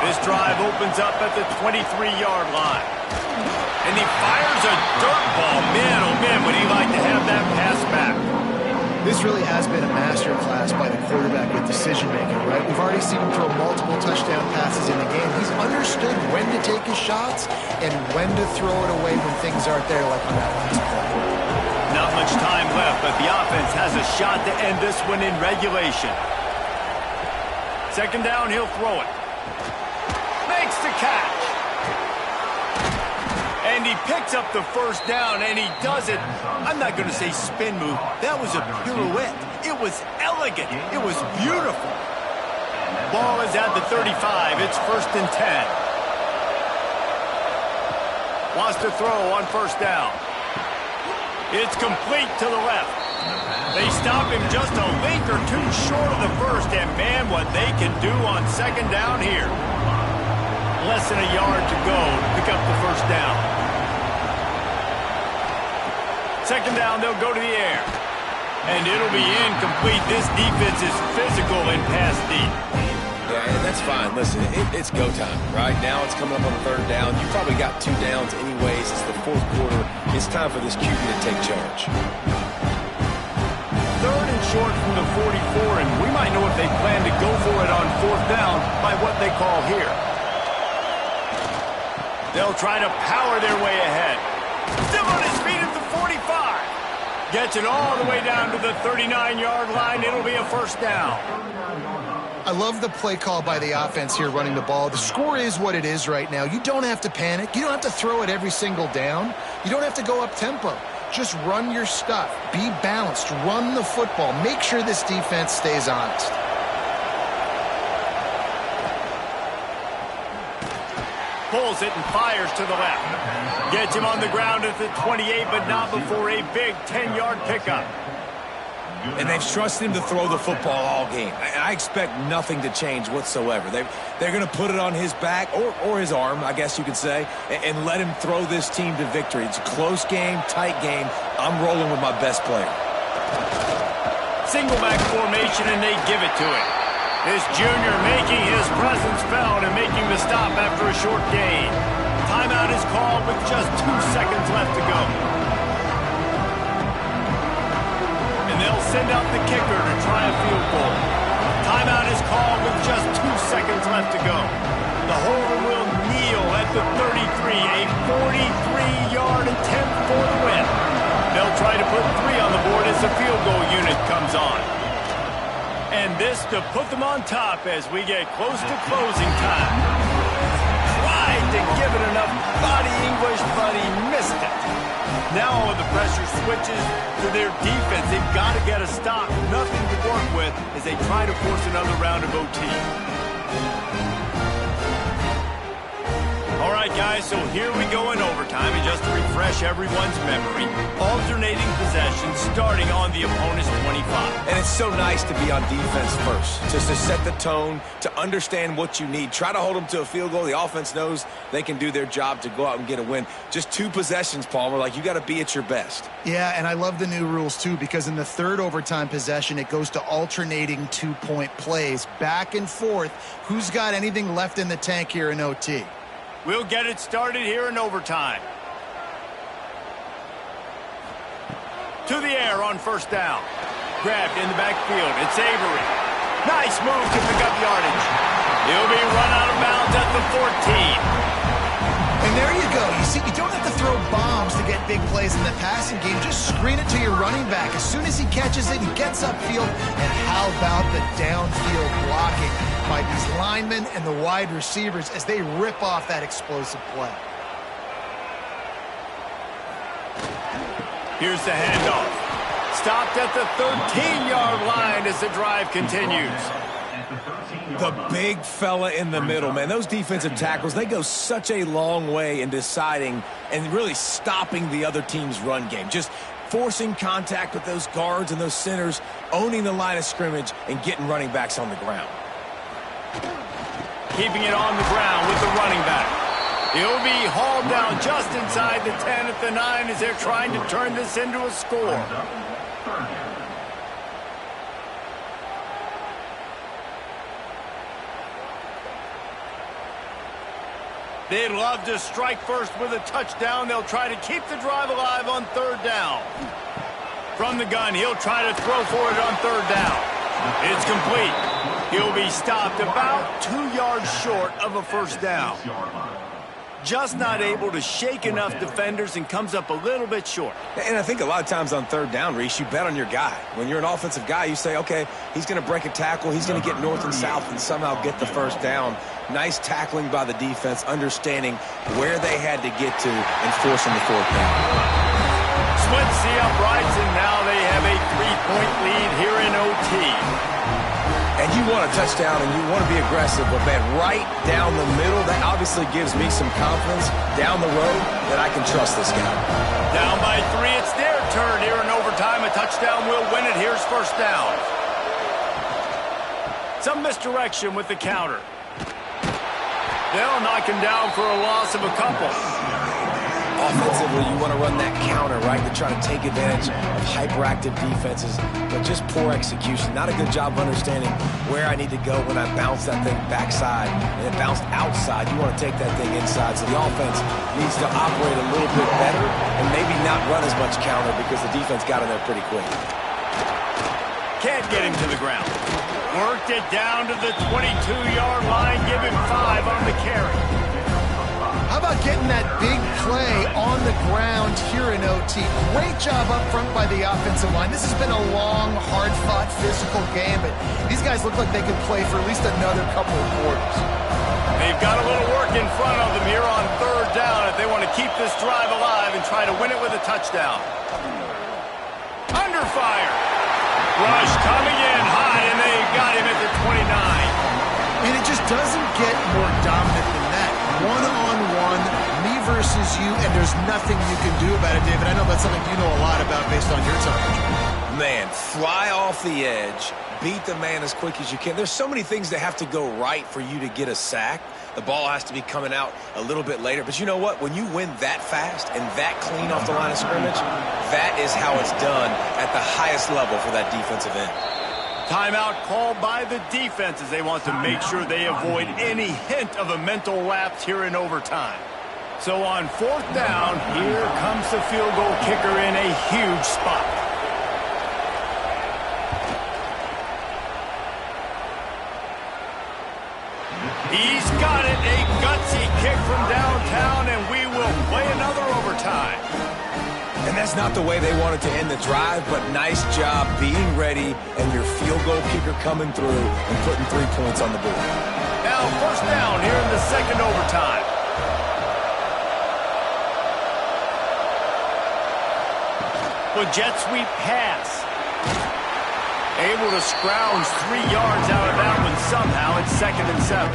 This drive opens up at the 23-yard line. And he fires a dirt ball. Man, oh man, would he like to have that pass back. This really has been a master class by the quarterback with decision-making, right? We've already seen him throw multiple touchdown passes in the game. He's understood when to take his shots and when to throw it away when things aren't there, like on that last play. Not much time left, but the offense has a shot to end this one in regulation. Second down, he'll throw it. Makes the catch. And he picks up the first down, and he does it. I'm not going to say spin move. That was a pirouette. It was elegant. It was beautiful. Ball is at the 35. It's 1st and 10. Wants to throw on first down. It's complete to the left. They stop him just a length or two short of the first, and man, what they can do on second down here. Less than a yard to go to pick up the first down. Second down, they'll go to the air. And it'll be incomplete. This defense is physical and pass deep. Yeah, and that's fine. Listen, it's go time, right? Now it's coming up on third down. You probably got 2 downs anyways. It's the fourth quarter. It's time for this QB to take charge. Third and short from the 44, and we might know if they plan to go for it on fourth down by what they call here. They'll try to power their way ahead. Still on his feet at the 45. Gets it all the way down to the 39-yard line. It'll be a first down. I love the play call by the offense here running the ball. The score is what it is right now. You don't have to panic. You don't have to throw it every single down. You don't have to go up tempo. Just run your stuff. Be balanced. Run the football. Make sure this defense stays honest. Pulls it and fires to the left. Gets him on the ground at the 28, but not before a big 10-yard pickup. And they've trusted him to throw the football all game. I expect nothing to change whatsoever. They're going to put it on his back, or his arm, I guess you could say, and let him throw this team to victory. It's a close game, tight game. I'm rolling with my best player. Single back formation, and they give it to him. This junior making his presence felt and making the stop after a short gain. Timeout is called with just 2 seconds left to go. And they'll send out the kicker to try a field goal. Timeout is called with just 2 seconds left to go. The holder will kneel at the 33, a 43-yard attempt for the win. They'll try to put 3 on the board as the field goal unit comes on. And this to put them on top as we get close to closing time. Tried to give it enough body English, but he missed it. Now all of the pressure switches to their defense. They've got to get a stop. Nothing to work with as they try to force another round of OT. All right, guys, so here we go in overtime. And just to refresh everyone's memory, alternating possession starting on the opponent's 25. And it's so nice to be on defense first, just to set the tone, to understand what you need. Try to hold them to a field goal. The offense knows they can do their job to go out and get a win. Just 2 possessions, Palmer. Like, you got to be at your best. Yeah, and I love the new rules, too, because in the third overtime possession, it goes to alternating 2-point plays. Back and forth. Who's got anything left in the tank here in OT? We'll get it started here in overtime. To the air on first down. Grabbed in the backfield. It's Avery. Nice move to pick up yardage. He'll be run out of bounds at the 14. And there you go. You see, you don't have to throw bombs to get big plays in the passing game. Just screen it to your running back. As soon as he catches it, he gets upfield. And how about the downfield blocking by these linemen and the wide receivers as they rip off that explosive play. Here's the handoff. Stopped at the 13-yard line as the drive continues. The big fella in the middle, man. Those defensive tackles, they go such a long way in deciding and really stopping the other team's run game. Just forcing contact with those guards and those centers, owning the line of scrimmage, and getting running backs on the ground. Keeping it on the ground with the running back. He'll be hauled down just inside the 10 at the 9 as they're trying to turn this into a score. They'd love to strike first with a touchdown. They'll try to keep the drive alive on third down. From the gun, he'll try to throw for it on third down. It's complete. He'll be stopped about 2 yards short of a first down. Just not able to shake enough defenders and comes up a little bit short. And I think a lot of times on third down, Reese, you bet on your guy. When you're an offensive guy, you say, okay, he's going to break a tackle. He's going to get north and south and somehow get the first down. Nice tackling by the defense, understanding where they had to get to and forcing the fourth down. Splits the uprights, and now they have a 3-point lead here in OT. And you want a touchdown and you want to be aggressive, but man, right down the middle, that obviously gives me some confidence down the road that I can trust this guy. Down by 3, it's their turn here in overtime. A touchdown will win it. Here's first down. Some misdirection with the counter. They'll knock him down for a loss of a couple. Offensively, you want to run that counter, right, to try to take advantage of hyperactive defenses, but just poor execution. Not a good job of understanding where I need to go when I bounce that thing backside, and it bounced outside. You want to take that thing inside, so the offense needs to operate a little bit better and maybe not run as much counter because the defense got in there pretty quick. Can't get him to the ground. Worked it down to the 22-yard line. Give him 5 on the carry. How about getting that big play on the ground here in OT? Great job up front by the offensive line. This has been a long, hard-fought, physical game, but these guys look like they could play for at least another couple of quarters. They've got a little work in front of them here on third down if they want to keep this drive alive and try to win it with a touchdown. Under fire. Rush coming in high, and they got him at the 29. And it just doesn't get more dominant than that. One-on-one, me versus you, and there's nothing you can do about it, David. I know that's something you know a lot about based on your time. Man, fly off the edge, beat the man as quick as you can. There's so many things that have to go right for you to get a sack. The ball has to be coming out a little bit later. But you know what? When you win that fast and that clean off the line of scrimmage, that is how it's done at the highest level for that defensive end. Timeout called by the defense as they want to make sure they avoid any hint of a mental lapse here in overtime. So on fourth down, here comes the field goal kicker in a huge spot. He's got it, a gutsy kick from downtown, and we will play another overtime. And that's was not the way they wanted to end the drive, but nice job being ready and your field goal kicker coming through and putting 3 points on the board. Now first down here in the second overtime. With jet sweep pass. Able to scrounge 3 yards out of that one somehow. It's 2nd and 7.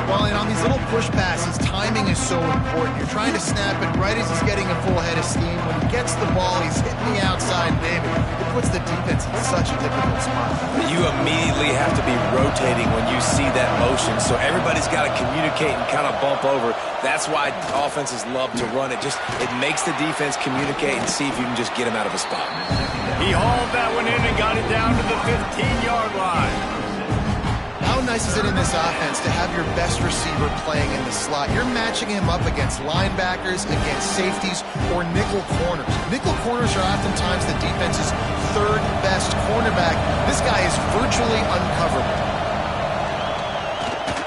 Well, and on these little push passes, timing is so important. You're trying to snap it right as he's getting a full head of steam. When he gets the ball, he's hitting the outside, baby. It puts the defense in such a difficult spot. You immediately have to be rotating when you see that motion, so everybody's got to communicate and kind of bump over. That's why offenses love to run it. It makes the defense communicate and see if you can just get him out of a spot. He hauled that one in and got it down to the 15-yard line. How nice is it in this offense to have your best receiver playing in the slot? You're matching him up against linebackers, against safeties, or nickel corners. Nickel corners are oftentimes the defense's 3rd best cornerback. This guy is virtually uncoverable.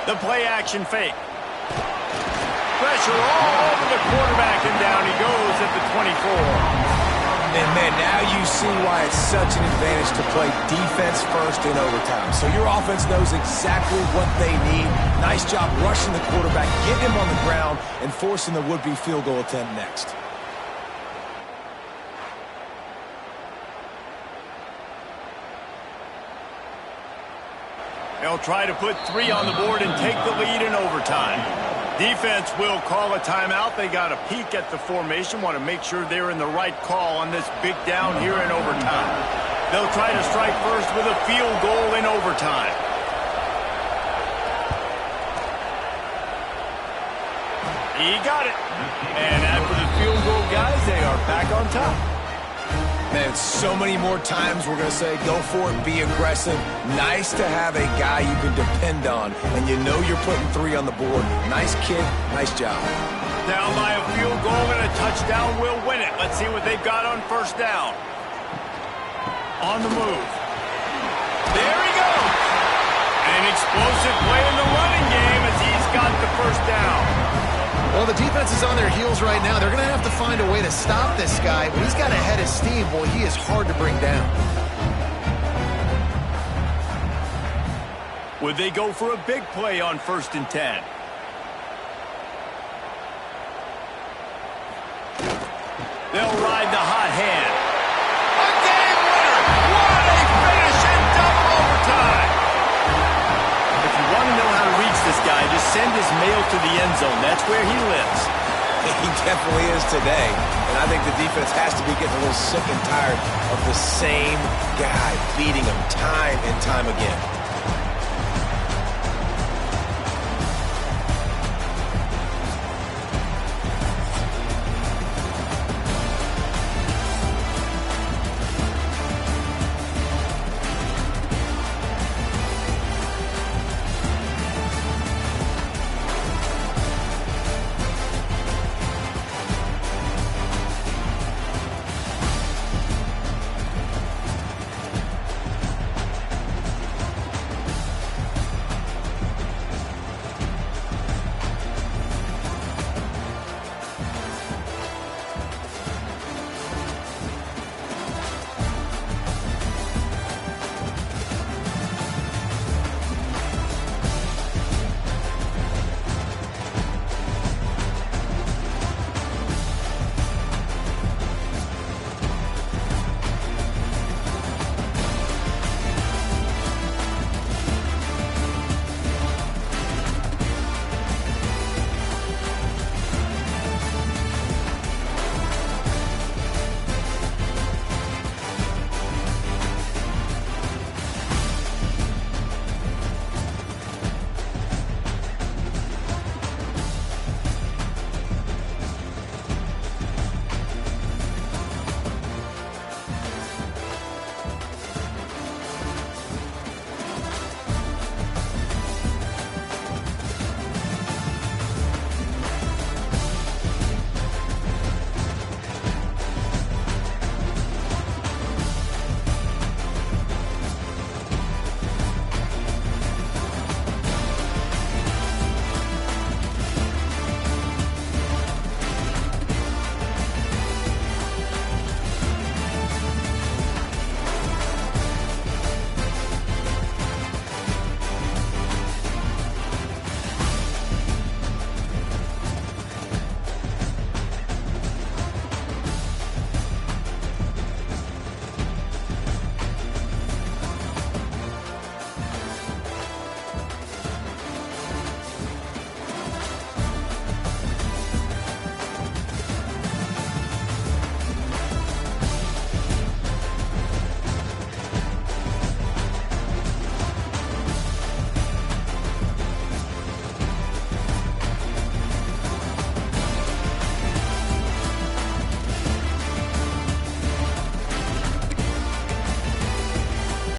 The play action fake. Pressure all over the quarterback, and down he goes at the 24. And, man, now you see why it's such an advantage to play defense first in overtime. So your offense knows exactly what they need. Nice job rushing the quarterback, getting him on the ground, and forcing the would-be field goal attempt next. They'll try to put 3 on the board and take the lead in overtime. Defense will call a timeout. They got a peek at the formation, want to make sure they're in the right call on this big down here in overtime. They'll try to strike first with a field goal in overtime. He got it. And after the field goal, guys, they are back on top. Man, so many more times we're going to say, go for it, be aggressive. Nice to have a guy you can depend on, and you know you're putting 3 on the board. Nice kid, nice job. Down by a field goal and a touchdown will win it. Let's see what they've got on first down. On the move. There he goes. An explosive play in the running game as he's got the first down. Well, the defense is on their heels right now. They're going to have to find a way to stop this guy. But he's got a head of steam. Boy, he is hard to bring down. Would they go for a big play on 1st and 10? They'll ride the hot hand. A game winner! What a finish in double overtime! If you want to know how to reach this guy, just send his mail to the end zone. That's where he lives. He definitely is today. And I think the defense has to be getting a little sick and tired of the same guy beating him time and time again.